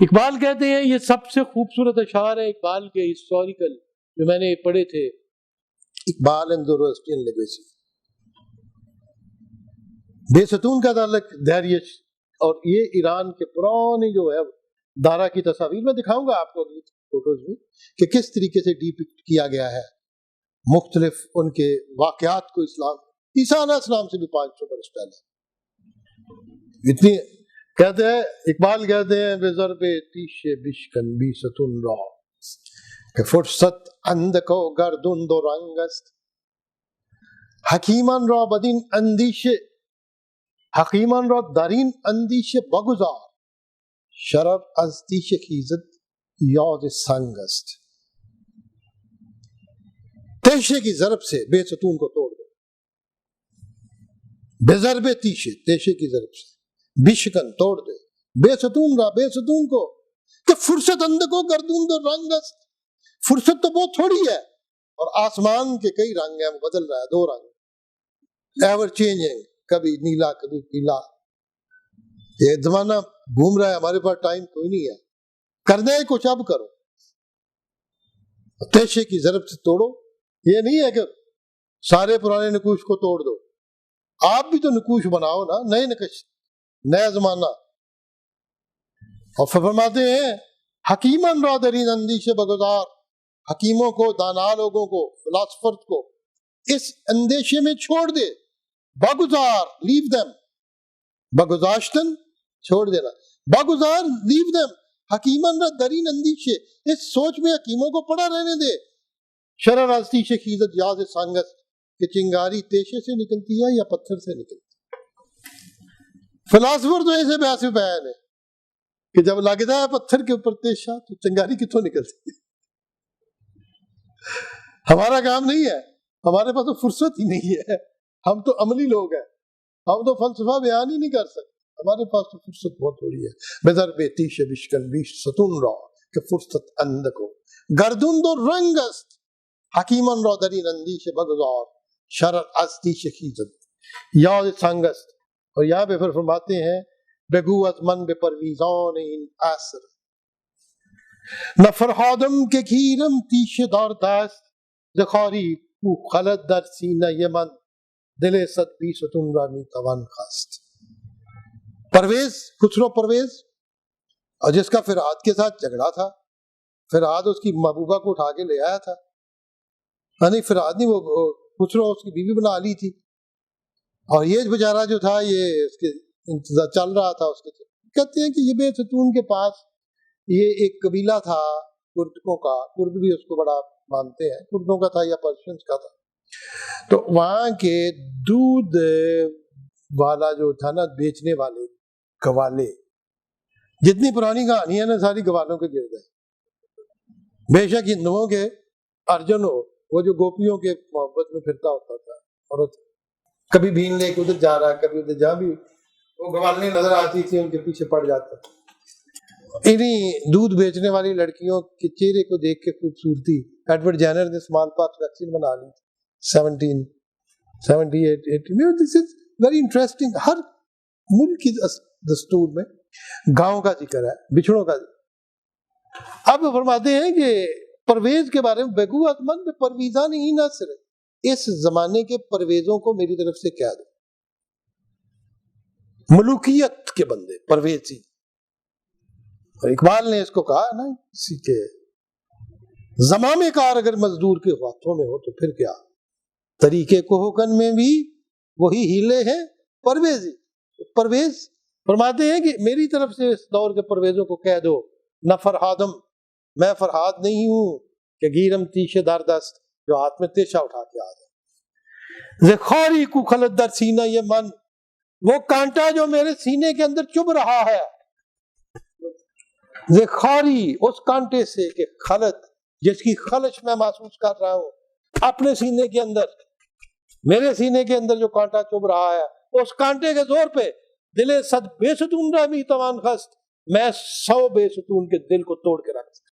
اقبال کہتے ہیں یہ سب سے خوبصورت اشعار ہے اقبال کے ہسٹوریکل جو میں نے پڑھے تھے، اقبال اینڈ زوروسٹرین لیگیسی. بے ستون کا تعلق داریوش، اور یہ ایران کے پرانے جو ہے دارا کی تصاویر میں دکھاؤں گا آپ کو اگلی فوٹوز میں کہ کس طریقے سے ڈیپکٹ کیا گیا ہے مختلف ان کے واقعات کو. اسلام عیسیٰ علیہ السلام سے بھی 500 برس پہلے اتنی کہتے ہیں، اقبال کہتے ہیں بے ضرب تیش بشکن بیستون را کہ فرصت اند کو گردون دو رنگ است، حکیمان را بدین اندیشه حکیمان را در این اندیشه بگذار، شرر از تیشه خیزد یاد سنگ است. تیشے کی ضرب سے بے ستون کو توڑ دو، بے ضرب تیشے، تیشے کی ضرب سے بشکن توڑ دے، بے ستون را، بے ستون کو، کہ فرصت اند کو گردون دو رنگ است. فرصت تو بہت تھوڑی ہے، اور آسمان کے کئی رنگ ہیں، بدل رہا ہے، دو رنگ ایور چینجنگ، کبھی نیلا کبھی پیلا. یہ زمانہ گھوم رہا ہے، ہمارے پاس ٹائم کوئی نہیں ہے، کرنا ہے کچھ اب کرو. تیشے کی ضرب سے توڑو، یہ نہیں ہے کہ سارے پرانے نقوش کو توڑ دو، آپ بھی تو نقوش بناؤ نا، نئے نقش، نیا زمانہ. اور فرماتے ہیں حکیمن را درین اندیشے بگزار، حکیموں کو، دانا لوگوں کو، فلاسفرز کو اس اندیشے میں چھوڑ دے. بگزار، لیو دیم، بگزاشتن چھوڑ دینا، بگزار لیو دیم، حکیمن را درین اندیشے، اس سوچ میں حکیموں کو پڑا رہنے دے. شرر از تیشے خیزت یاد سنگت، کہ چنگاری تیشے سے نکلتی ہے یا پتھر سے نکلتی ہے. فلاسفر تو ایسے بحث میں بیان ہے کہ جب لگتا ہے پتھر کے اوپر تیشہ تو چنگاری کتوں نکلتی ہے. ہمارا کام نہیں ہے، ہمارے پاس تو فرصت ہی نہیں ہے، ہم تو عملی لوگ ہیں، ہم تو فلسفہ بیان ہی نہیں کر سکتے، ہمارے پاس تو فرصت بہت تھوڑی ہے. بذر بے تیش بشکن بیش ستون را کہ فرصت اند کو گردون دو رنگ است، حکیمن را درین اندیش بگذار، شرر از تیش خیزد یاد سنگ است. اور یہاں پہ پھر فرماتے ہیں بگو از من به پرویزان این عصر، نہ فرهادم که گیرم تیشه دار دست، ز خاری کو خلد در سینه من، دل صد بیستون را می توان خست. پرویز، خسرو پرویز، اور جس کا فرہاد کے ساتھ جھگڑا تھا، فرہاد اس کی محبوبہ کو اٹھا کے لے آیا تھا، نہیں فرہاد نہیں، وہ خسرو اس کی بیوی بنا لی تھی، اور یہ بیچارہ جو تھا یہ اس کے انتظار چل رہا تھا اس کے. کہتے ہیں کہ یہ بے ستون کے پاس یہ ایک قبیلہ تھا کردوں کا، کرد بھی اس کو بڑا مانتے ہیں، کردوں کا تھا یا پرشنز کا تھا. تو وہاں کے دودھ والا جو تھا نا، بیچنے والے گوالے، جتنی پرانی کہانی ہے نا ساری گوالوں کے گرد ہے. بے شک ہندوؤں کے ارجن ہو، وہ جو گوپیوں کے محبت میں پھرتا ہوتا تھا، اور کبھی بھین لے کے ادھر جا رہا ہے، کبھی ادھر، جہاں بھی وہ گوالیں نظر آتی تھی ان کے پیچھے پڑ جاتا تھا. انہیں دودھ بیچنے والی لڑکیوں کے چہرے کو دیکھ کے خوبصورتی، ایڈورڈ جینر نے اسمال پاکس ویکسین بنا لی 1778. دس از ویری انٹرسٹنگ. ہر ملک کی دستور میں گاؤں کا ذکر ہے، بچھڑوں کا ذکر. اب فرماتے ہیں کہ پرویز کے بارے میں بگو اتمن میں پرویزان ہی نصر، اس زمانے کے پرویزوں کو میری طرف سے کہہ دو، ملوکیت کے بندے پرویزی. اور اقبال نے اس کو کہا نا، کسی کے زمام کار اگر مزدور کے ہاتھوں میں ہو تو پھر کیا، طریقے کوہکن میں بھی وہی ہیلے ہیں پرویزی. پرویز فرماتے ہیں کہ میری طرف سے اس دور کے پرویزوں کو کہہ دو، نہ فرہادم، میں فرہاد نہیں ہوں کہ گیرم تیشے دار دست، جو ہاتھ میں تیشہ اٹھا کے آ جائے. زخاری کو خلد در سینہ یہ من، وہ کانٹا جو میرے سینے کے اندر چبھ رہا ہے، زخاری اس کانٹے سے کہ خلد، جس کی خلش میں محسوس کر رہا ہوں اپنے سینے کے اندر، میرے سینے کے اندر جو کانٹا چبھ رہا ہے، اس کانٹے کے زور پہ دل صد بے ستون را می توان خست، میں 100 بے ستون کے دل کو توڑ کے رکھ سکتا.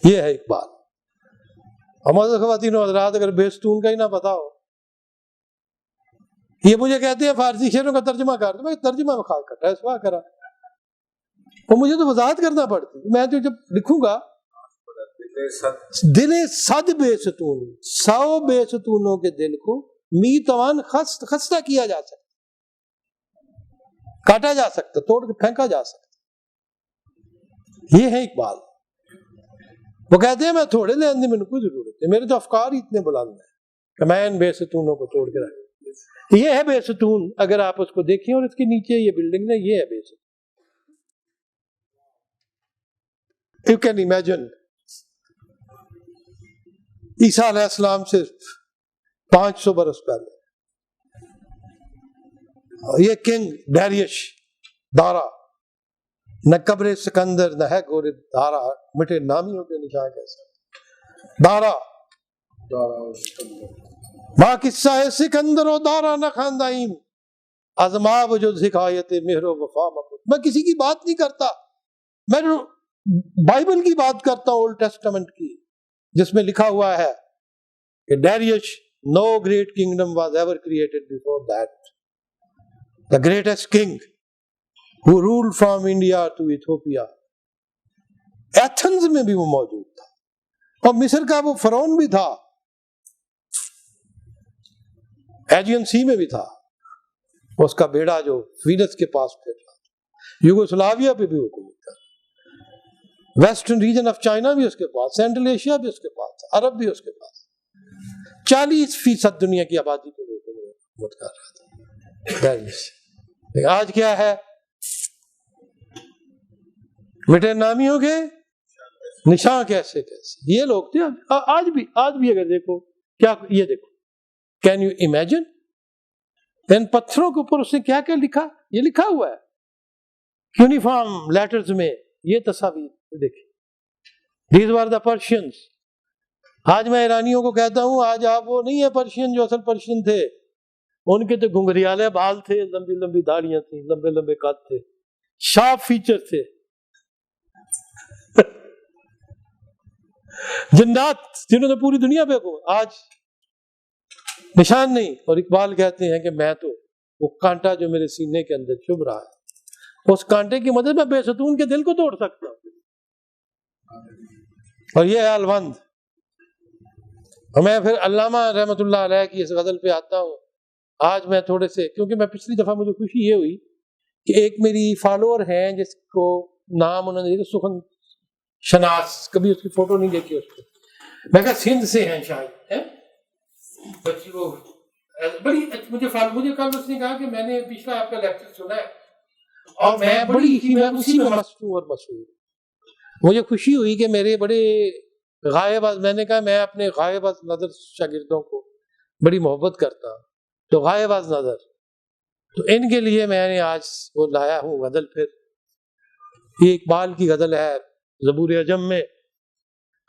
یہ ہے اقبال. ہمارے خواتین و حضرات، اگر بے ستون کا ہی نہ پتا ہو، یہ مجھے کہتے ہیں فارسی شعروں کا ترجمہ کر دو، میں ترجمہ میں خاک کٹا ہے سوا کرا، اور مجھے تو وضاحت کرنا پڑتی. میں تو جب لکھوں گا دل صد بے ستون، 100 بے ستونوں کے دل کو می توان خستہ کیا جا سکتا، کاٹا جا سکتا، توڑ کے پھینکا جا سکتا. یہ ہے اقبال. وہ کہتے ہیں میں تھوڑے لے اندے میں کوئی ضرورت ہے، میرے تو افکار ہی اتنے بلند ہیں کہ میں ان بے ستونوں کو توڑ کے رکھ. یہ ہے بے ستون. اگر آپ اس کو دیکھیں اور اس کے نیچے یہ بلڈنگ ہے، یہ ہے بے ستون. You can imagine عیسیٰ علیہ السلام سے 500 برس پہلے یہ کنگ ڈیریش دارا، نہ قبر سکندر نہ ہے گور دارا، مٹے نامیوں کے نشان کیسے دارا ماں قصہ ہے سکندر و دارا نہ خاندائیم ازماب جو حکایت مہر و وفا مکن. میں کسی کی بات نہیں کرتا، میں بائبل کی بات کرتا ہوں، اولڈ ٹیسٹمنٹ کی، جس میں لکھا ہوا ہے کہ ڈیریش no great kingdom was ever created before that. The greatest king who ruled from India to Ethiopia. Athens میں بھی وہ موجود تھا، اور مصر کا وہ فرعون بھی تھا، ایجین سی میں بھی تھا، اس کا بیڑا جو وینس کے پاس پھر رہا تھا، یوگوسلاویا پہ بھی حکومت تھا، ویسٹرن ریجن آف چائنا بھی اس کے پاس، سینٹرل ایشیا بھی اس کے پاس، عرب بھی اس کے پاس، 40% دنیا کی آبادی کو حکومت کر رہا تھا. آج کیا ہے؟ مٹے نامیوں کے نشان کیسے کیسے یہ لوگ تھے. آج بھی اگر دیکھو کیا، یہ دیکھو، کین یو امیجن ان پتھروں کے اوپر اس نے کیا کیا لکھا؟ یہ لکھا ہوا ہے یونیفارم لیٹرز میں، یہ تصاویر دیکھیں. These were the Persians. آج میں ایرانیوں کو کہتا ہوں آج آپ وہ نہیں ہے پرشین جو اصل پرشین تھے، ان کے تو گھنگریالے بال تھے، لمبی لمبی داڑیاں تھیں، لمبے لمبے قد تھے، شارپ فیچر تھے. جنات جنہوں نے پوری دنیا پہ کو آج نشان نہیں. اور اقبال کہتے ہیں کہ میں تو وہ کانٹا جو میرے سینے کے اندر چبھ رہا ہے، اس کانٹے کی مدد میں بے ستون کے دل کو توڑ سکتا ہوں. اور یہ ہے الوند. میں پھر علامہ رحمۃ اللہ علیہ کی اس غزل پہ آتا ہوں. آج میں تھوڑے سے، کیونکہ میں پچھلی دفعہ مجھے خوشی یہ ہوئی کہ ایک میری فالوور ہیں جس کو نام انہوں نے سخن شناس، کبھی اس کی فوٹو نہیں دیکھی اس کو، میں کہا سندھ سے ہیں شاید، بچی وہ بڑی مجھے کل اس نے کہا کہ میں نے پچھلا آپ کا لیکچر سنا ہے اور میں بڑی میں اسی میں مصروف اور مسرور. مجھے خوشی ہوئی کہ میرے بڑے غائب، میں نے کہا میں اپنے غائب از نظر شاگردوں کو بڑی محبت کرتا ہوں، تو غائب از نظر، تو ان کے لیے میں نے آج وہ لایا ہوں غزل. پھر یہ اقبال کی غزل ہے زبور عجم میں،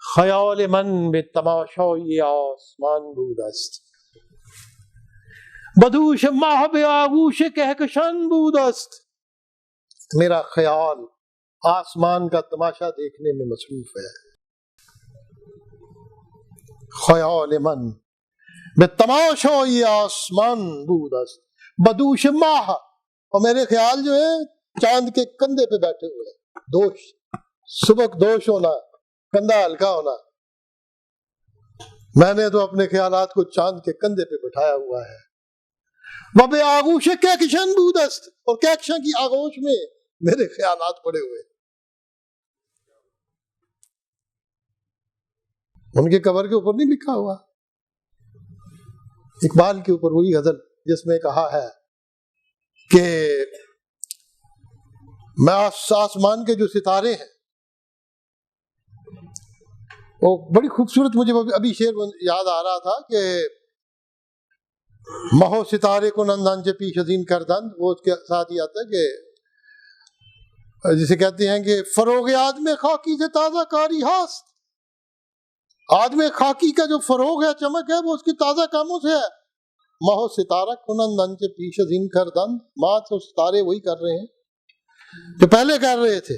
خیال من بے تماشائی آسمان بود است، بدوش ماہ بے آغوش کہکشان بود است. میرا خیال آسمان کا تماشا دیکھنے میں مصروف ہے. خیال من بے تماشائی آسمان بود است بدوش ماہ، اور میرے خیال جو ہے چاند کے کندھے پہ بیٹھے ہوئے ہیں. دوش، سبک دوش ہونا، کندھا ہلکا ہونا. میں نے تو اپنے خیالات کو چاند کے کندھے پہ بٹھایا ہوا ہے. وبے آغوش کہکشان بود است، اور کہکشاں کی آغوش میں میرے خیالات پڑے ہوئے. ان کے کور کے اوپر نہیں لکھا ہوا، اقبال کے اوپر وہی غزل جس میں کہا ہے کہ میں آسمان کے جو ستارے ہیں وہ بڑی خوبصورت، مجھے ابھی شعر یاد آ رہا تھا کہ مہو ستارے کو نندان پیش ازین کردند، وہ اس کے ساتھ ہی آتا ہے کہ جسے کہتے ہیں کہ فروغ آدم خاکی سے تازہ کاری ہاست. آدم خاکی کا جو فروغ ہے، چمک ہے، وہ اس کی تازہ کاموں سے ہے. مہو ستارہ کنندن کے پیش ازین کردند، ماں تو ستارے وہی کر رہے ہیں جو پہلے کر رہے تھے.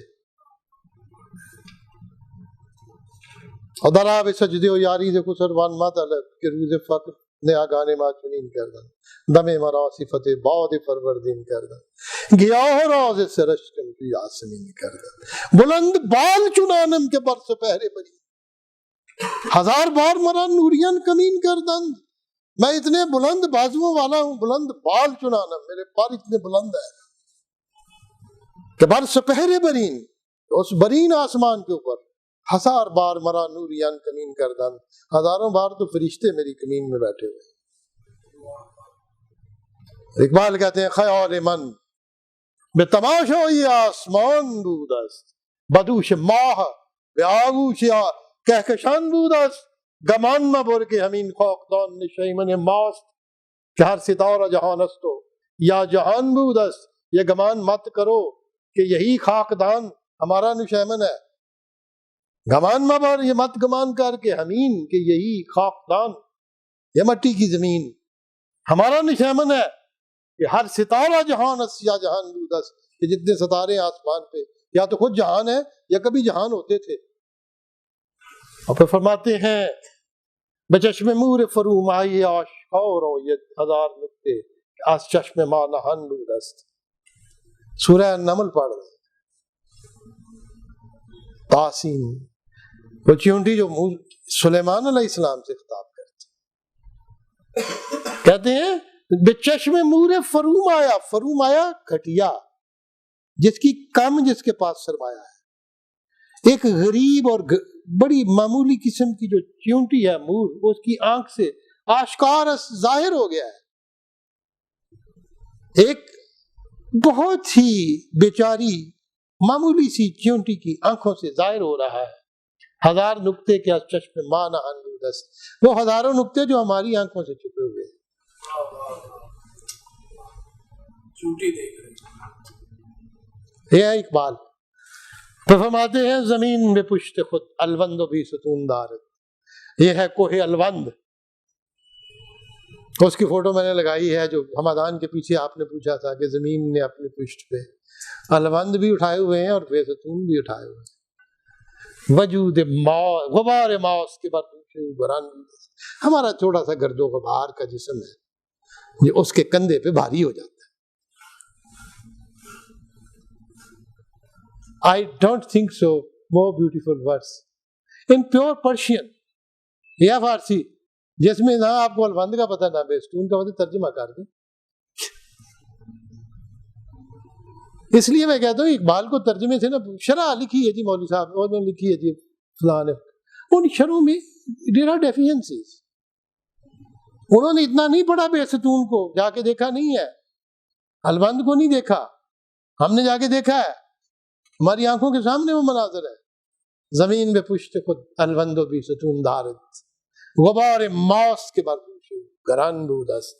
اور دراب سجدے و یاری سے خسروان مات الگ کہ روز فقر نیا گانے ما چنین کردن، دم مرا صفت باد فروردین کردن، گیا ہو راز سرشکن کی آسمین کردن. بلند بال چنانم کے برس پہرے بری، ہزار بار مرا نورین کمین کردن. میں اتنے بلند بازوؤں والا ہوں، بلند بال چنانم، میرے بال اتنے بلند ہیں کہ برس پہرے برین، اس برین آسمان کے اوپر ہزار بار مرا نوریان کمین کردن، ہزاروں بار تو فرشتے میری کمین میں بیٹھے ہوئے. اقبال کہتے ہیں خیال من به تماشای آسمان بود است، بدوش ماه به آغوش کهکشان بود است. گمان مبر که همین خاکدان نشیمن ماست، که هر ستاره جهان است و یا جهان بود است. یہ گمان مت کرو کہ یہی خاکدان ہمارا نشیمن ہے. گمان مبر، یہ مت گمان کر کے ہمین کہ یہی خاکدان، یہ مٹی کی زمین ہمارا نشیمن ہے، کہ ہر ستارہ جہان است یا جہان بود است، کہ جتنے ستارے ہیں آسمان پہ یا تو خود جہان ہے یا کبھی جہان ہوتے تھے. اور پھر فرماتے ہیں بچشم مور فرومائی آشکار و یہ ہزار نکتے از چشم ما نہان بود است. سورہ نمل پڑھ رہے ہیں. تاسین وہ چیونٹی جو سلیمان علیہ السلام سے خطاب کرتے کہتے ہیں بچشم مور فرومایا. فرومایا گھٹیا، جس کی کم، جس کے پاس سرمایہ ہے. ایک غریب اور بڑی معمولی قسم کی جو چیونٹی ہے مور، وہ اس کی آنکھ سے آشکار ظاہر ہو گیا ہے. ایک بہت ہی بیچاری معمولی سی چیونٹی کی آنکھوں سے ظاہر ہو رہا ہے. ہزار نکتے کے از چشم ما نہان بود است، وہ ہزاروں نکتے جو ہماری آنکھوں سے چھپے ہوئے ہیں. چونٹی دیکھ رہے ہیں. یہ ہے اقبال. پھر فرماتے ہیں زمین میں پشت خود الوند بھی ستون دارت. یہ ہے کوہ الوند. اس کی فوٹو میں نے لگائی ہے جو ہمادان کے پیچھے آپ نے پوچھا تھا کہ زمین نے اپنی پشت پہ الوند بھی اٹھائے ہوئے ہیں اور بے ستون بھی اٹھائے ہوئے ہیں. وجود غبار ماس کے بعد ہمارا چھوٹا سا گرد و غبار کا جسم ہے، یہ اس کے کندھے پہ بھاری ہو جاتا ہے. I don't think so. More beautiful words in pure Persian. یا فارسی جس میں نہ آپ کو الوند کا پتہ نہ بیستون کا پتہ، ترجمہ کر دیں. اس لیے میں کہتا ہوں اقبال کو ترجمے سے نا شرح لکھی ہے جی مولوی صاحب، اور نے لکھی ہے جی فلاں نے، ان شرحوں میں there are deficiencies. انہوں نے اتنا نہیں پڑھا بیستون کو، جا کے دیکھا نہیں ہے، الوند کو نہیں دیکھا، ہم نے جا کے دیکھا ہے. ہماری آنکھوں کے سامنے وہ مناظر ہے. زمین میں پشت خود الوند بھی ستون دارت، غبار ماس کے برپوش گران بود است.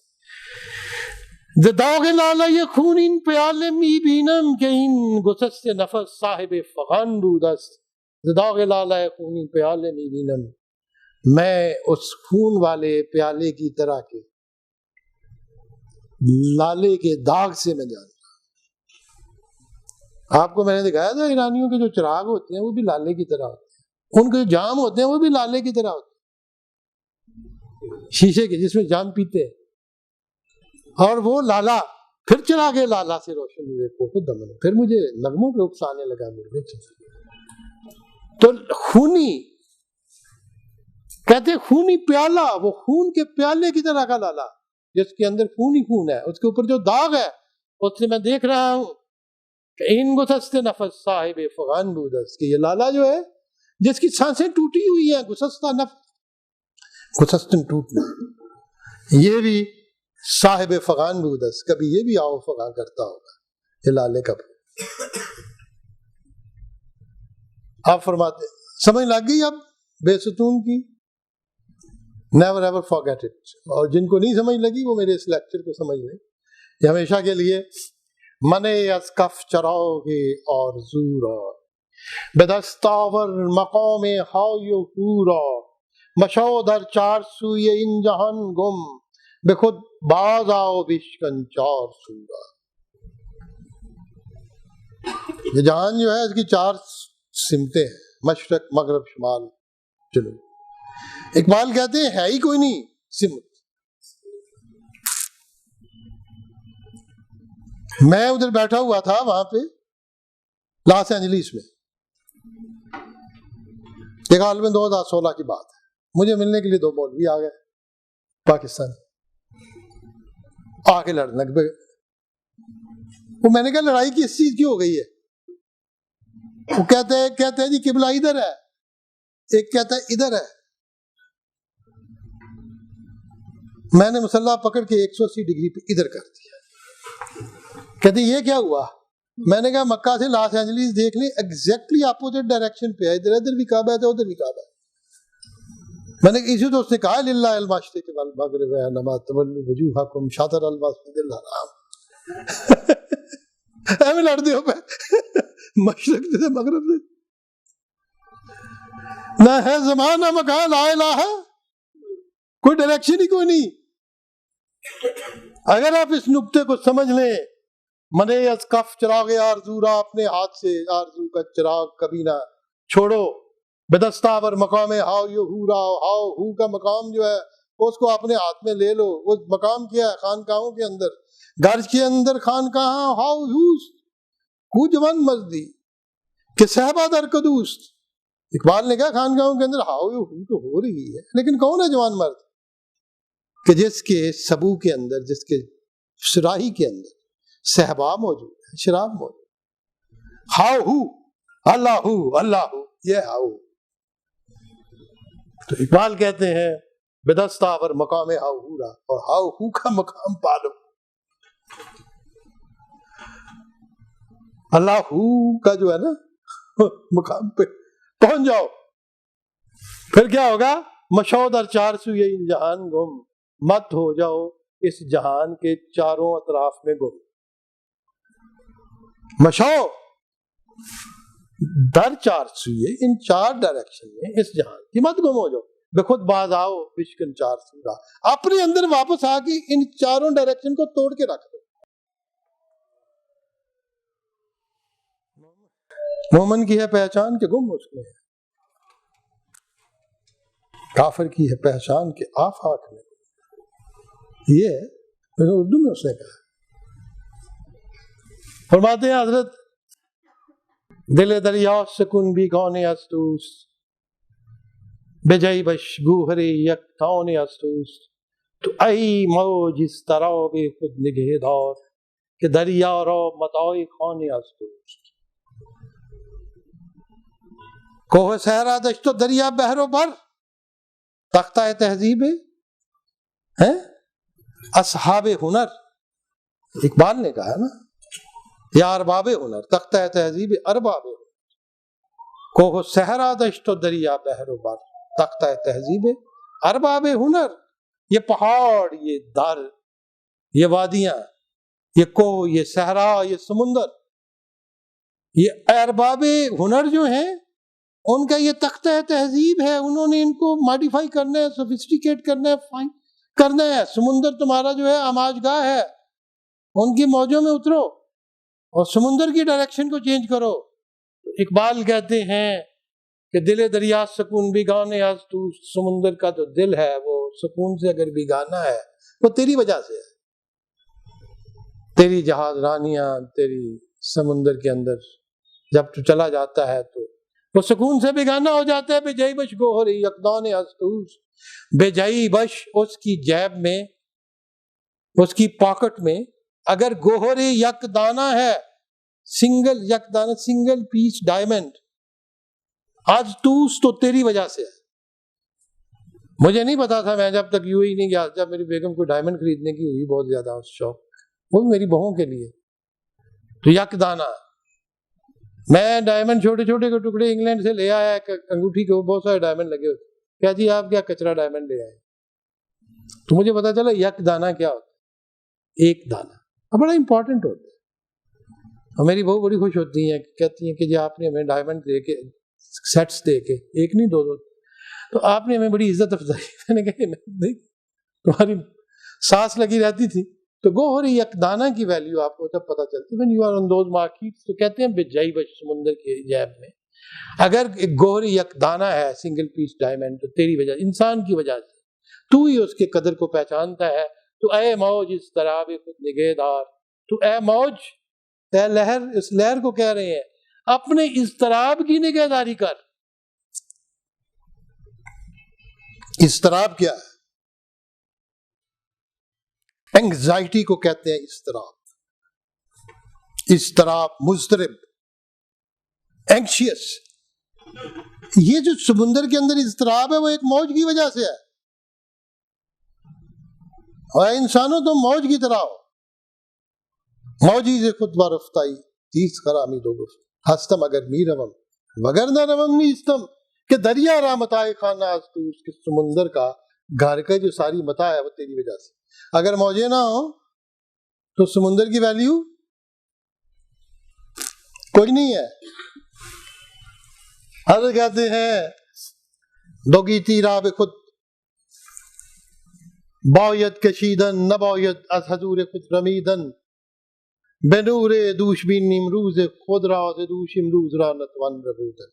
ز داغ لالہ خونین پیالے می بینم کہ این گسست نفس صاحب فغان بود است. ز داغ لالہ خونین پیالے می بینم، میں اس خون والے پیالے کی طرح کے لالے کے داغ سے میں جانتا. آپ کو میں نے دکھایا تھا ایرانیوں کے جو چراغ ہوتے ہیں وہ بھی لالے کی طرح ہوتے ہیں، ان کے جو جام ہوتے ہیں وہ بھی لالے کی طرح ہوتے ہیں، شیشے کے جس میں جام پیتے ہیں. اور وہ لالا پھر چراغ لالا سے روشن ہوئے کو دمن. پھر مجھے نغموں پہ اکسانے لگا میرے. تو خونی کہتے خونی پیالہ، وہ خون کے پیالے کی طرح کا لالا جس کے اندر خون ہی خون ہے، اس کے اوپر جو داغ ہے اس سے میں دیکھ رہا ہوں کہ ان گسست نفس صاحب فغان بود است، کہ یہ لالا جو ہے جس کی سانسیں ٹوٹی ہوئی ہیں، گسستہ نفس، گسستن ٹوٹنا، یہ بھی صاحب فغان بود است، کبھی یہ بھی آؤ فغان کرتا ہوگا یہ لالے کا. آپ فرماتے سمجھ لگ گئی اب بے ستون کی؟ Never ever forget it. اور جن کو نہیں سمجھ لگی وہ میرے اس لیکچر کو سمجھ لیں، یہ ہمیشہ کے لیے. من از کف چراغ آرزورا به دستاور مقام های و هورا، مشو در چار سوی این جهان گم، به خود باز آو بشکن چار سورا. یہ جہان جو ہے اس کی چار سمتیں ہیں، مشرق مغرب شمال جنوب. اقبال کہتے ہیں ہے ہی کوئی نہیں سمت. میں ادھر بیٹھا ہوا تھا وہاں پہ لاس اینجلیس میں، یہ غالباً 2016 کی بات ہے. مجھے ملنے کے لیے 2 مولوی آ گئے پاکستان، آ کے لڑنے لگ پے. وہ میں نے کہا لڑائی کس چیز کی ہو گئی ہے؟ وہ کہتے ہیں جی قبلہ ادھر ہے، ایک کہتا ہے ادھر ہے. میں نے مسلح پکڑ کے 180 ڈگری پہ ادھر کر دیا. کہتے یہ کیا ہوا؟ میں نے کہا مکہ سے لاس اینجلیس دیکھ لیں، ایگزیکٹلی اپوزٹ ڈائریکشن پہ ہے، ادھر بھی کعبہ ہے تو ادھر بھی کعبہ ہے۔ میں نے اسی تو اس نے کہا للہ المشرق والمغرب انما تولوا وجوہکم شطر المسجد الحرام۔ ایویں لڑتے ہو پہ مشرق سے مغرب سے، نہ ہے زمان نہ مکان، لا الہ، کوئی ڈائریکشن ہی کوئی نہیں۔ اگر آپ اس نقطے کو سمجھ لیں، منے از کف چراغ آرزو را، اپنے ہاتھ سے آرزو کا چراغ کبھی نہ چھوڑو۔ بدستاور مقام ہاؤ یو ہو را، ہاؤ ہو کا مقام جو ہے اس کو اپنے ہاتھ میں لے لو۔ وہ مقام کیا ہے؟ خانقاہوں کے اندر، گرج کے اندر خانقاہ، ہاؤ ہوست کو جوان مزدی کہ صحبہ در قدوست۔ اقبال نے کہا خانقاہوں کے اندر ہاؤ یو ہو تو ہو رہی ہے، لیکن کون ہے جوان مرد؟ کہ جس کے سبو کے اندر، جس کے سراہی کے اندر صحبا موجود ہے، شراب موجود۔ ہاؤ ہو اللہ ہو، اللہ ہو، یہ ہاؤ۔ تو اقبال کہتے ہیں بدستاور مقام ہاؤ ہو را، اور ہاؤ ہو کا مقام پالو۔ اللہ ہو کا جو ہے نا مقام پہ پہنچ جاؤ، پھر کیا ہوگا؟ مشو در چار سوئے ان جہان گم، مت ہو جاؤ اس جہان کے چاروں اطراف میں گم۔ مشو در چار سوئے، ان چار ڈائریکشن میں اس جہان کی مت گم ہو جاؤ، بے خود باز آؤ بشکن چار سورا، اپنے اندر واپس آ کے ان چاروں ڈائریکشن کو توڑ کے رکھ دو۔ مومن کی ہے پہچان کہ گم اس میں ہے، کافر کی ہے پہچان کہ آفاق میں۔ یہ ہے اردو میں اس نے کہا۔ فرماتے ہیں حضرت دل دریا سکون بھی گانے استوس، بجائی بش گوہر یک تاؤن استوس، تو ای موج اس طرح بے خود نگہ دار کہ دریا را متاع خانے استوس۔ کوہ صحرا دشت و دریا بحر و بر، تختہ تہذیب ہے اصحاب ہنر۔ اقبال نے کہا نا یا ارباب ہنر، تختہ تہذیب ارباب ہنر۔ کوہ صحرا دشت و دریا بحر و بر، تختہ تہذیب ارباب ہنر۔ یہ پہاڑ، یہ در، یہ وادیاں، یہ کوہ، یہ صحرا، یہ سمندر، یہ ارباب ہنر جو ہیں ان کا یہ تختہ تہذیب ہے۔ انہوں نے ان کو ماڈیفائی کرنا ہے، سوفسٹیکیٹ کرنا ہے، فائن کرنا ہے۔ سمندر تمہارا جو ہے آماج گاہ ہے، ان کی موجوں میں اترو اور سمندر کی ڈائریکشن کو چینج کرو۔ اقبال کہتے ہیں کہ دل دریا سکون بھی گانے از تو، سمندر کا جو دل ہے وہ سکون سے اگر بھی گانا ہے وہ تیری وجہ سے ہے۔ تیری جہاز رانیاں تیری سمندر کے اندر جب تو چلا جاتا ہے تو وہ سکون سے بیگانہ ہو جاتا ہے۔ بے جائی بش گوہر یکدان استوس، بے جائی بش اس کی جیب میں، اس کی پاکٹ میں اگر گوہر یک دانہ ہے، سنگل یک دانہ، سنگل پیس ڈائمنڈ، آج توس تو تیری وجہ سے ہے۔ مجھے نہیں پتا تھا، میں جب تک یوں ہی نہیں گیا، جب میری بیگم کو ڈائمنڈ خریدنے کی ہوئی بہت زیادہ شوق، وہ میری بہووں کے لیے، تو یک دانہ میں ڈائمنڈ چھوٹے چھوٹے کے ٹکڑے انگلینڈ سے لے آیا، انگوٹھی کے بہت سارے ڈائمنڈ لگے ہوتے، کیا جی آپ کیا کچرا ڈائمنڈ لے آئے؟ تو مجھے پتا چلا یک دانہ کیا ہوتا ہے، ایک دانہ بڑا امپورٹنٹ ہوتا ہے۔ اور میری بہو بڑی خوش ہوتی ہیں، کہتی ہیں کہ جی آپ نے ہمیں ڈائمنڈ دے کے، سیٹس دے کے، ایک نہیں دو دو، تو آپ نے ہمیں بڑی عزت افزائی۔ میں نے کہا نہیں، تمہاری سانس لگی رہتی تھی۔ تو گوہر یک دانہ کی ویلیو آپ کو جب پتہ چلتی ہے when you are on those markets، تو کہتے ہیں بجائی بش سمندر کے جیب میں اگر ایک گوہر یک دانہ ہے، سنگل پیس ڈائمنڈ، تو تیری وجہ، انسان کی وجہ سے تو ہی اس کے قدر کو پہچانتا ہے۔ تو اے موج اس طرح بے خود نگہ دار، تو اے موج، اے لہر، اس لہر کو کہہ رہے ہیں اپنے اضطراب کی نگہداری کر۔ اضطراب کیا ہے؟ انگزائٹی کو کہتے ہیں اضطراب، اضطراب، مضطرب، اینکشیس۔ یہ جو سمندر کے اندر اضطراب ہے وہ ایک موج کی وجہ سے ہے۔ اور انسانوں تم موج کی طرح ہو، موجی سے خطبہ رفتائی تیس خرامی دو گفت ہستم اگر می روم وگر نہ روم نیستم کہ دریا را متائے خانہ تو اس کے سمندر کا گھر کا جو ساری متاع ہے وہ تیری وجہ سے. اگر موجیں نہ ہو تو سمندر کی ویلیو کوئی نہیں ہے. حضرت کہتے ہیں دوگیتی راہ خود باید کشیدن نباید از حضور خود رمیدن به نور دوش بین امروز خود را ز دوش امروز را نتوان ربودن.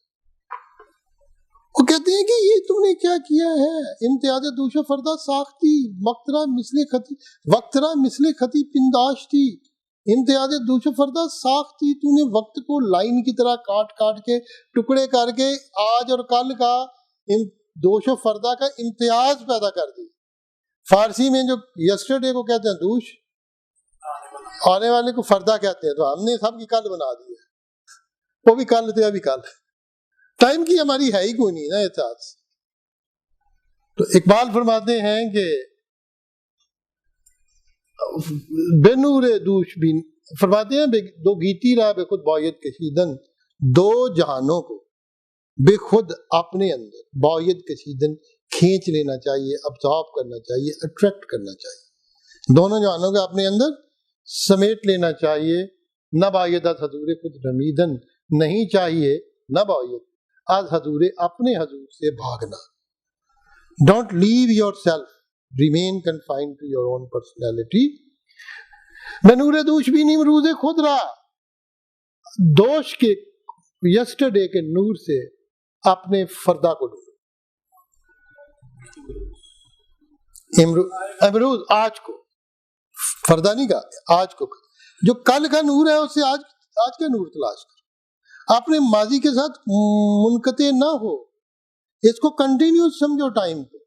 وہ کہتے ہیں کہ یہ تم نے کیا کیا ہے، امتیاز دوش و فردا ساختی وقترا مثل خطی پنداشتی. امتیاز دوش و فردا ساختی، تو نے وقت کو لائن کی طرح کاٹ کاٹ کے ٹکڑے کر کے آج اور کل کا دوش و فردا کا امتیاز پیدا کر دی. فارسی میں جو یسٹرڈے کو کہتے ہیں دوش، آنے والے کو فردا کہتے ہیں، تو ہم نے سب کی کل بنا دی ہے، وہ بھی کل تھے ابھی کل. ٹائم کی ہماری ہے ہی کوئی نہیں نا احساس. تو اقبال فرماتے ہیں کہ بے نور دوش بین، فرماتے ہیں دو گیتی راہ بے خود باید کشیدن، دو جہانوں کو بے خود اپنے اندر باید کشیدن کھینچ لینا چاہیے، ابزارب کرنا چاہیے، اٹریکٹ کرنا چاہیے. دونوں جہانوں کو اپنے اندر سمیٹ لینا چاہیے. نہ باید از حضور خود رمیدن، نہیں چاہیے نہ باید از حضور اپنے حضور سے بھاگنا. Don't leave yourself, remain confined to your own personality. بنور دوش بھی امروز خود را، دوش کے یسٹرڈے کے نور سے اپنے فردا کو ڈھونڈو. امروز آج کو، فردا نہیں کہا، آج کو، جو کل کا نور ہے اس سے آج کا نور تلاش کرو. اپنے ماضی کے ساتھ منقطع نہ ہو، اس کو کنٹینیوس سمجھو ٹائم پہ.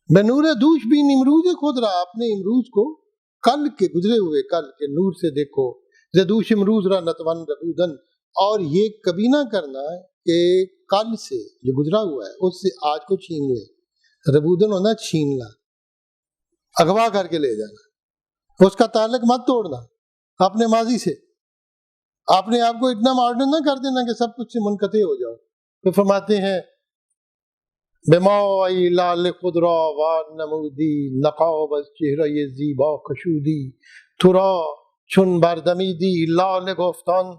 بنور دوش بھی امروز خود را، اپنے امروز کو کل کے گزرے ہوئے کل کے نور سے دیکھو. زدوش امروز را نتوان ربودن، اور یہ کبھی نہ کرنا کہ کل سے جو گزرا ہوا ہے اس سے آج کو چھین لے. ربودن ہونا چھیننا، اغوا کر کے لے جانا. اس کا تعلق مت توڑنا اپنے ماضی سے. اپنے آپ کو اتنا ماڈرن نہ کر دینا کہ سب کچھ سے منقطع ہو جاؤ. تو فرماتے ہیں بمائی لال خود را وار نمودی، نقاب از چہرہ زیبا کشودی، ترا چون بردمیدی لال گفتان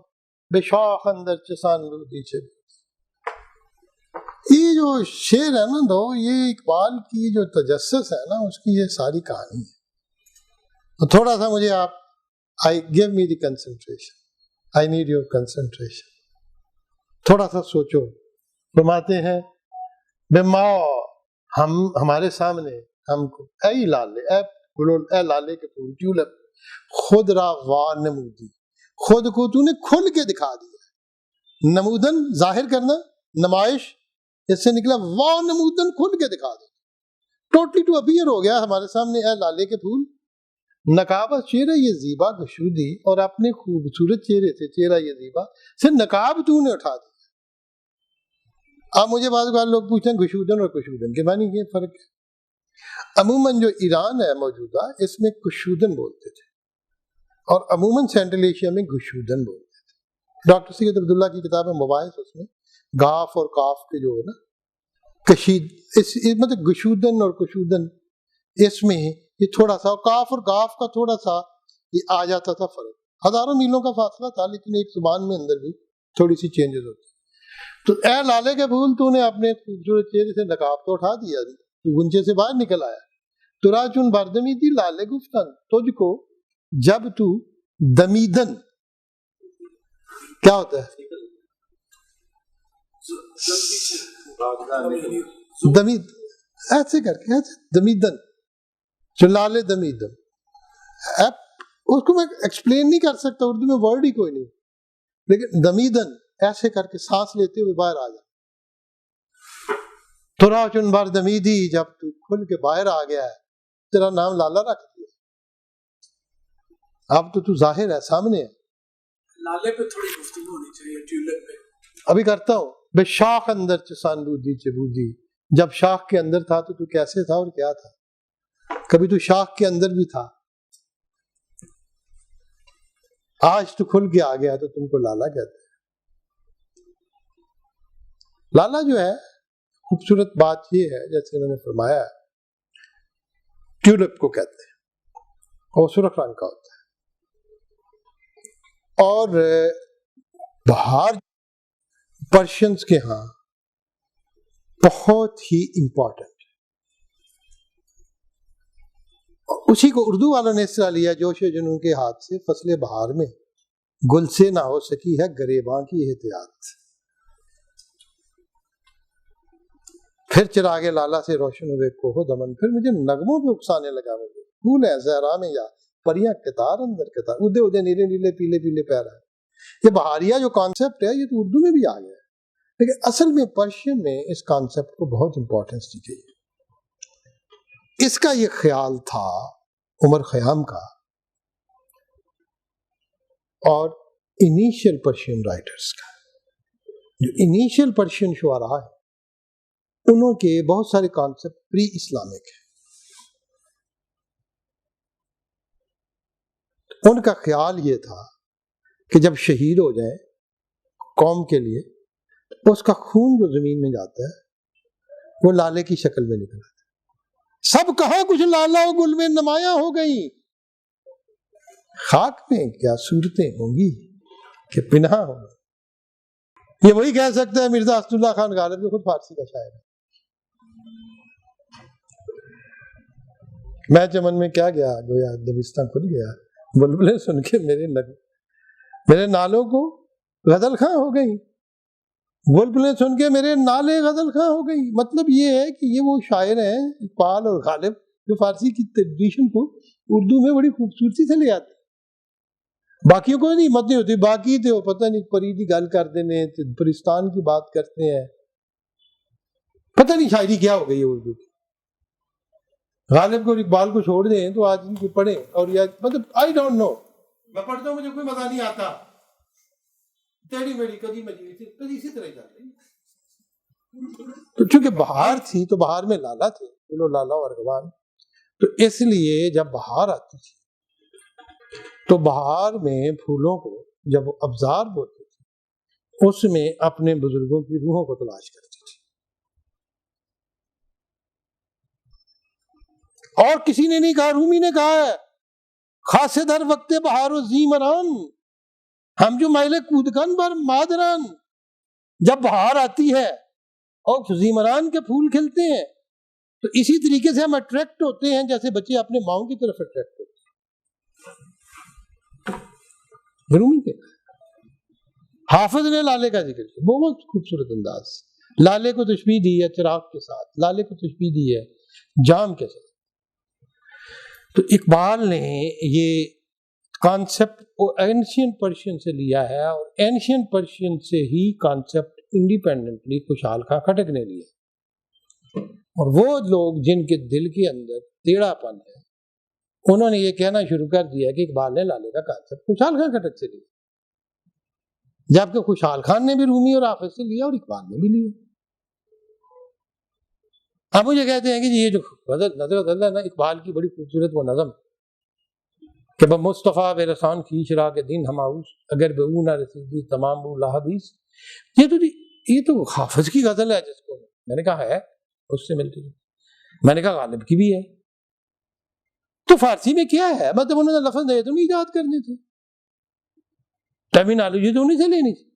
به شاخ اندر چسان رودی چه. یہ جو شعر ہے نا دو، یہ اقبال کی جو تجسس ہے نا اس کی یہ ساری کہانی ہے. تو تھوڑا سا مجھے آپ give me the concentration, I need your concentration. تھوڑا سا سوچو. فرماتے ہیں بے ماں، ہم ہمارے سامنے ہم کو اے لالے، اے لالے کے پھول، ٹیولپ، خود را وا نمودی، خود کو تو نے کھل کے دکھا دیا. نمودن ظاہر کرنا، نمائش، اس سے نکلا وا نمودن کھل کے دکھا دیا. ٹوٹلی ٹو اپیئر ہو گیا ہمارے سامنے اے لالے کے پھول. نقاب چہرہ یہ زیبا گشودی، اور اپنے خوبصورت چہرے سے، چہرہ یہ زیبا سے نقاب تو نے اٹھا دیا. اب مجھے بعض اوقات لوگ پوچھتے ہیں گشودن اور کشودن کے معنی یہ فرق ہے. عموماً جو ایران ہے موجودہ، اس میں کشودن بولتے تھے، اور عموماً سینٹرل ایشیا میں گشودن بولتے تھے. ڈاکٹر سید عبداللہ کی کتاب ہے مباحث، اس میں گاف اور کاف کے جو ہے نا کشید، مطلب گشودن اور کشودن، اس میں یہ تھوڑا سا کاف اور گاف کا تھوڑا سا یہ آ جاتا تھا فرق. ہزاروں میلوں کا فاصلہ تھا، لیکن ایک زبان میں اندر بھی تھوڑی سی چینجز ہوتی. تو اے لالے کے پھول، تو نے اپنے خوبصورت چہرے سے نقاب تو اٹھا دیا، تو گنچے سے باہر نکل آیا. ترا چون بردمی تھی لالے گفتن، تجھ کو جب تو دمیدن، کیا ہوتا ہے دمید، ایسے کر کے ایسے دمیدن، جو لالے دمیدن. اس کو میں ایکسپلین نہیں کر سکتا، اردو میں ورڈ ہی کوئی نہیں، لیکن دمیدن ایسے کر کے سانس لیتے ہوئے باہر آ جا. ترا چن بار دمیدی، جب تو کھل کے باہر آ گیا ہے، تیرا نام لالا رکھ دیا، اب تو ظاہر ہے، سامنے ہے. لالے پہ تھوڑی گفتگو ہونی چاہیے، ٹیولپ پہ. ابھی کرتا ہوں. بے شاخ اندر چسان بودی چبودی، جب شاخ کے اندر تھا تو کیسے تھا اور کیا تھا؟ کبھی تو شاخ کے اندر بھی تھا. آج تو کھل کے آ گیا تو تم کو لالا کہتے ہیں. لالا جو ہے خوبصورت بات یہ ہے جیسے انہوں نے فرمایا ٹیولپ کو کہتے ہیں اور سرخ رنگ کا ہوتا ہے. اور بہار پرشینز کے ہاں بہت ہی امپورٹنٹ. اسی کو اردو والوں نے اس طرح لیا جوش و جنون کے ہاتھ سے فصل بہار میں گل سے نہ ہو سکی ہے گریباں کی احتیاط. پھر چراغ لالا سے روشن ہوئے کوہ دمن پھر مجھے نغموں پہ اکسانے لگا وہ پھول ہے زہرا میں یا پریاں قطار اندر قطار ادے ادے نیلے نیلے پیلے پیلے پیرا. یہ بہاریہ جو کانسیپٹ ہے یہ تو اردو میں بھی آ گیا ہے لیکن اصل میں پرشین میں اس کانسیپٹ کو بہت امپورٹنس دی گئی. اس کا یہ خیال تھا عمر خیام کا اور انیشیل پرشین رائٹرز کا. جو انیشیل پرشین شعراء ہیں انہوں کے بہت سارے کانسیپٹ پری اسلامک ہیں. ان کا خیال یہ تھا کہ جب شہید ہو جائے قوم کے لیے اس کا خون جو زمین میں جاتا ہے وہ لالے کی شکل میں نکل آتا ہے. سب کہاں کچھ لالا و گل میں نمایاں ہو گئی خاک میں کیا صورتیں ہوں گی کہ پنہا ہوں گی. یہ وہی کہہ سکتا ہے مرزا اسد اللہ خان غالب جو خود فارسی کا شاعر ہے. میں چمن میں کیا گیا گویا دبستان کھل گیا بلبلیں سن کے میرے نالوں کو غزل خاں ہو گئی. بلبلیں سن کے میرے نالے غزل خاں ہو گئی. مطلب یہ ہے کہ یہ وہ شاعر ہیں اقبال اور غالب جو فارسی کی ٹریڈیشن کو اردو میں بڑی خوبصورتی سے لے آتے. باقیوں کو نہیں ہمت نہیں ہوتی. باقی تھے وہ پتہ نہیں پری دی گل کر دینے پرستان کی بات کرتے ہیں. پتہ نہیں شاعری کیا ہو گئی ہے اردو کی. غالب کو اور اقبال کو چھوڑ دیں تو آج ان کو پڑھیں اور یا مطلب آئی ڈونٹ نو میں پڑھتا ہوں مجھے کوئی مزہ نہیں آتا. ٹیڑھی میڑھی کدی مجھے کدی اسی طرح چل رہی. تو چونکہ بہار تھی تو بہار میں لالا تھے بولو لالا اور ارغوان. تو اس لیے جب بہار آتی تھی تو بہار میں پھولوں کو جب وہ ابزار بولتے تھے اس میں اپنے بزرگوں کی روحوں کو تلاش کرتی تھی. اور کسی نے نہیں کہا رومی نے کہا ہے خاصے در وقت بہار و زیمران ہم جو مائل کودکن بر مادران. جب بہار آتی ہے اور زیمران کے پھول کھلتے ہیں تو اسی طریقے سے ہم اٹریکٹ ہوتے ہیں جیسے بچے اپنے ماؤں کی طرف اٹریکٹ ہوتے ہیں. رومی کے حافظ نے لالے کا ذکر کیا بہت خوبصورت انداز. لالے کو تشبیہ دی ہے چراغ کے ساتھ, لالے کو تشبیہ دی ہے جام کے ساتھ. تو اقبال نے یہ کانسیپٹ اینشین پرشین سے لیا ہے اور اینشین پرشین سے ہی کانسیپٹ انڈیپینڈنٹلی خوشحال خاں خٹک نے لیا. اور وہ لوگ جن کے دل کے اندر ٹیڑھا پن ہے انہوں نے یہ کہنا شروع کر دیا کہ اقبال نے لالے کا کانسیپٹ خوشحال خاں خٹک سے لیا, جبکہ خوشحال خان نے بھی رومی اور حافظ سے لیا اور اقبال نے بھی لیا. اب مجھے کہتے ہیں کہ یہ جو نظر ہے نا اقبال کی بڑی خوبصورت وہ نظم کہ مصطفیٰ بے رسان کھینچ رہا کہ دن ہماؤس اگر بے او نہ رسیدی تمام بو لحدیث. یہ تو حافظ کی غزل ہے جس کو میں نے کہا ہے اس سے ملتی. میں نے کہا غالب کی بھی ہے. تو فارسی میں کیا ہے مطلب انہوں نے لفظ نئے تو نہیں ایجاد کرنے تھے, ٹرمینالوجی تو انہیں سے لینی تھی.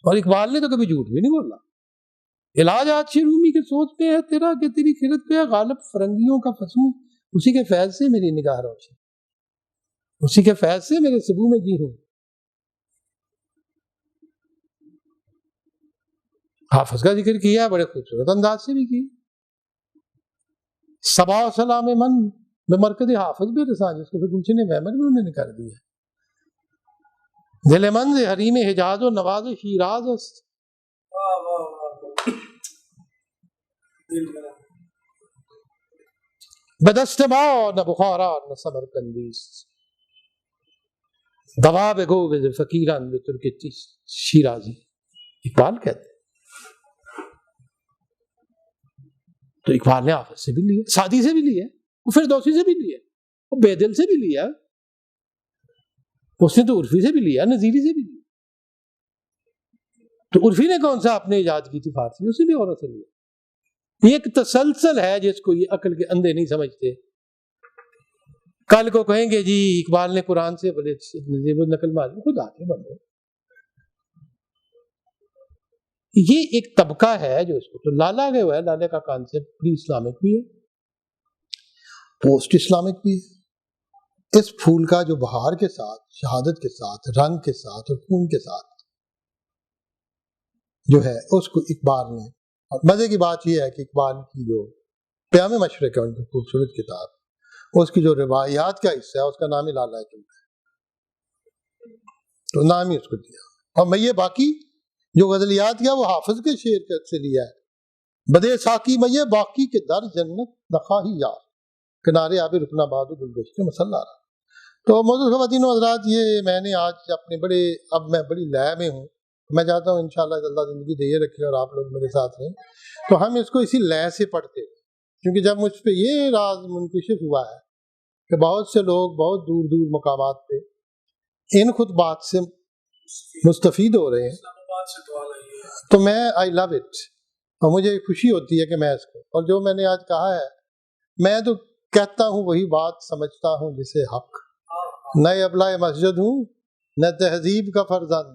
اور اقبال نے تو کبھی جھوٹ بھی نہیں بولا. علاج آج رومی کے سوچ پہ ہے تیرا کہ تیری خیرت پہ ہے غالب فرنگیوں کا فسمو اسی کے فیض سے میری نگاہ روشن اسی کے فیض سے میرے سبو میں جی ہوں. حافظ کا ذکر کیا بڑے خوبصورت انداز سے بھی کیا. صبا و سلام من بے مرکز حافظ بے رسان جس کو پھر گلشن محمد بھی انہوں نے کر دیا. دل من سے حریم حجاز و نواز شیراز است بدست ما نہ بخارا نہ سمرقندیس دوا بے گو بے فقیران بے ترک شیرازی. اقبال کہتے ہیں. تو اقبال نے حافظ سے بھی لیا, سعدی سے بھی لیا, وہ فردوسی سے بھی لیا, وہ بیدل سے بھی لیا. اس نے تو عرفی سے بھی لیا، نظیری سے بھی لیا. تو عرفی نے کون سا اپنے ایجاد کی تھی فارسی، اسی بھی عورت سے لیا. یہ ایک تسلسل ہے جس کو یہ عقل کے اندھے نہیں سمجھتے. کل کو کہیں گے جی اقبال نے قرآن سے بڑے نقل ماری، خود آتے بندو. یہ ایک طبقہ ہے جو اس کو تو لالا گئے ہوا ہے. لالے کا کانسیپٹ پری اسلامک بھی ہے، پوسٹ اسلامک بھی ہے. اس پھول کا جو بہار کے ساتھ، شہادت کے ساتھ، رنگ کے ساتھ اور خون کے ساتھ جو ہے اس کو اقبال نے، اور مزے کی بات یہ ہے کہ اقبال کی جو پیام مشرق ہے ان کی خوبصورت کتاب، اس کی جو روایات کا حصہ ہے اس کا نام ہی لالا ہے، تو نام ہی اس کو دیا. اور میں یہ باقی جو غزلیات کیا وہ حافظ کے شعر سے لیا ہے. بدے ساکی میں یہ باقی کے در جنت نخواہی یار، کنارے آب رکنا باد گلگشت مسلح رہا. تو موجود خواتین و حضرات، یہ میں نے آج اپنے اب میں بڑی لے میں ہوں. میں چاہتا ہوں انشاءاللہ اللہ زندگی دے رکھے اور آپ لوگ میرے ساتھ رہیں تو ہم اس کو اسی لے سے پڑھتے ہیں. کیونکہ جب مجھ پہ یہ راز منکشف ہوا ہے کہ بہت سے لوگ بہت دور دور مقامات پہ ان خطبات سے مستفید ہو رہے ہیں، تو میں آئی لو اٹ، اور مجھے خوشی ہوتی ہے کہ میں اس کو، اور جو میں نے آج کہا ہے میں تو کہتا ہوں وہی بات سمجھتا ہوں جسے حق. نہ ابلائے مسجد ہوں نہ تہذیب کا فرزند.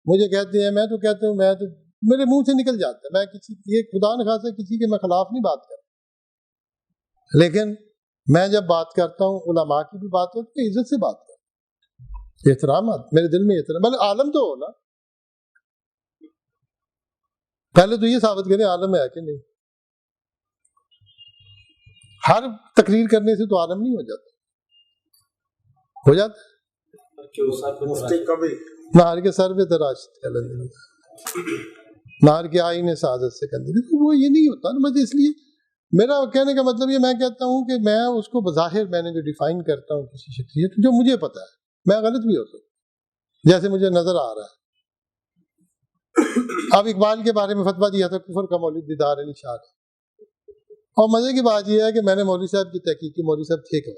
مجھے کہتے ہیں، میں تو کہتا ہوں، میں تو میرے منہ سے نکل جاتا ہے، میں کسی یہ خدا نخواستہ کسی کے میں خلاف نہیں بات کرتا، لیکن میں جب بات کرتا ہوں علماء کی بھی بات کرتا ہوں، عزت سے بات کرتا ہوں، احترامات میرے دل میں احترام. بلکہ عالم تو ہو نا، پہلے تو یہ ثابت کریں عالم ہے کہ نہیں. ہر تقریر کرنے سے تو عالم نہیں ہو جاتا، ہو جاتا نہار کے سر پہ تراشت کا لندن، نہار کے آئین سعادت سے کندری. تو وہ یہ نہیں ہوتا نا. مجھے اس لیے میرا کہنے کا مطلب یہ، میں کہتا ہوں کہ میں اس کو بظاہر میں نے جو ڈیفائن کرتا ہوں کسی شخصیت جو مجھے پتا ہے، میں غلط بھی ہو سکتا جیسے مجھے نظر آ رہا ہے. اب اقبال کے بارے میں فتویٰ دیا تھا کفر کا مولد دیدار نشان ہے، اور مزے کی بات یہ ہے کہ میں نے مولوی صاحب کی تحقیق کی. مولوی صاحب تھے کہ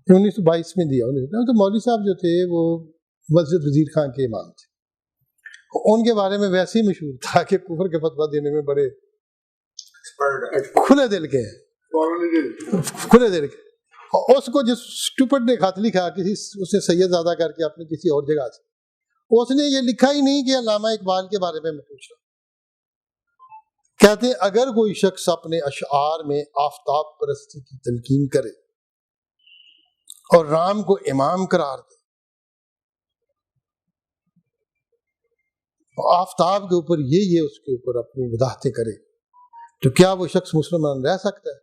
1922 میں دیا تو مولوی صاحب جو تھے وہ مسجد وزیر خان کے امام تھے. ان کے بارے میں ویسے ہی مشہور تھا کہ کفر کے فتویٰ دینے میں بڑے کھلے دل کے ہیں، کھلے دل کے. اس کو جس اسٹوپڈ نے خط لکھا کسی، اس نے سید زادہ کر کے اپنی کسی اور جگہ سے، اس نے یہ لکھا ہی نہیں کہ علامہ اقبال کے بارے میں پوچھ رہا. کہتے ہیں اگر کوئی شخص اپنے اشعار میں آفتاب پرستی کی تلقین کرے اور رام کو امام قرار دے، آفتاب کے اوپر یہ اس کے اوپر اپنی وضاحتیں کرے، تو کیا وہ شخص مسلمان رہ سکتا ہے؟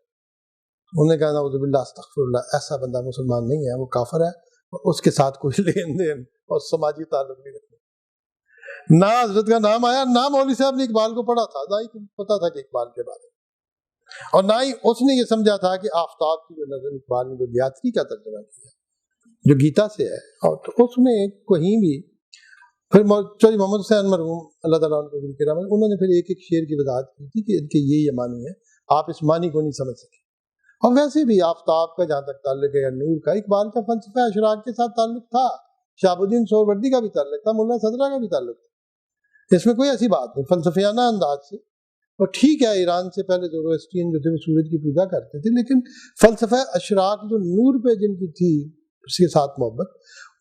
انہوں نے کہا نعوذ باللہ استغفر اللہ، ایسا بندہ مسلمان نہیں ہے، وہ کافر ہے، اور اس کے ساتھ کوئی لین دین اور سماجی تعلق نہیں رکھنا. نہ حضرت کا نام آیا، نہ مولوی صاحب نے اقبال کو پڑھا تھا، نہ ہی پتا تھا کہ اقبال کے بارے میں، اور نہ ہی اس نے یہ سمجھا تھا کہ آفتاب کی جو نظر اقبال نے جو گیاتری کا ترجمہ کیا جو گیتا سے ہے، اور تو اس میں کہیں بھی پھر چوہدری محمد حسین مرحوم اللہ تعالیٰ ان کو ذکر رحمت، انہوں نے پھر ایک ایک شعر کی وضاحت کی تھی کہ ان کے یہ معنی ہے، آپ اس معنی کو نہیں سمجھ سکے. اور ویسے بھی آفتاب کا جہاں تک تعلق ہے یا نور کا، اقبال کا فلسفہ اشراق کے ساتھ تعلق تھا، شہاب الدین سہروردی کا بھی تعلق تھا، ملا صدرہ کا بھی تعلق تھا. اس میں کوئی ایسی بات نہیں، فلسفیانہ انداز سے. اور ٹھیک ہے ایران سے پہلے زوروسٹرین جو تھے وہ سورج کی پوجا کرتے تھے، لیکن فلسفہ اشراق جو نور پہ جن کی تھی اس کے ساتھ محبت،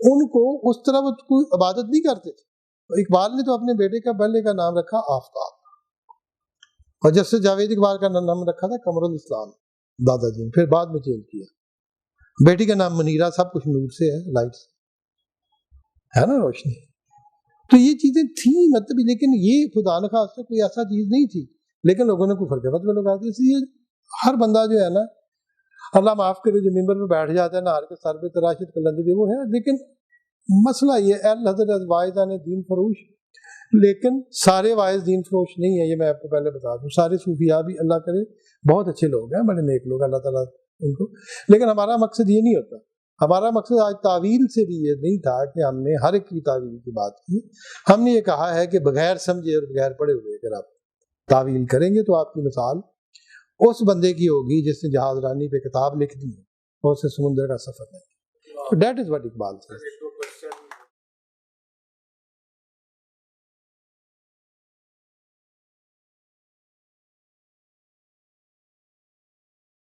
ان کو اس طرح وہ کوئی عبادت نہیں کرتے تھے. اقبال نے تو اپنے بیٹے کا پہلے کا نام رکھا آفتاب، اور جس سے جاوید اقبال کا نام رکھا تھا قمر الاسلام دادا جی نے، پھر بعد میں چینج کیا. بیٹی کا نام منیرہ، سب کچھ نور سے ہے، لائٹ سے ہے نا، روشنی. تو یہ چیزیں تھیں مطلب، لیکن یہ خدا نخواستہ کوئی ایسا چیز نہیں تھی، لیکن لوگوں نے کفر کے فتوے لگا دیے. اس لیے ہر بندہ جو ہے نا، اللہ معاف کرے، جو ممبر پہ بیٹھ جاتا ہے نہار کے سر پہ تراشت کلندی وہ ہے. لیکن مسئلہ یہ حضرت واعظ نے دین فروش، لیکن سارے واعظ دین فروش نہیں ہے، یہ میں آپ کو پہلے بتا دوں. سارے صوفیاء بھی اللہ کرے بہت اچھے لوگ ہیں، بڑے نیک لوگ، اللہ تعالیٰ ان کو، لیکن ہمارا مقصد یہ نہیں ہوتا. ہمارا مقصد آج تعویل سے بھی یہ نہیں تھا کہ ہم نے ہر ایک کی تعویل کی بات کی. ہم نے یہ کہا ہے کہ بغیر سمجھے اور بغیر پڑھے ہوئے اگر آپ تعویل کریں گے تو آپ کی مثال اس بندے کی ہوگی جس نے جہاز رانی پہ کتاب لکھ دی اور اسے سمندر کا سفر نہیں. That is what Iqbal says.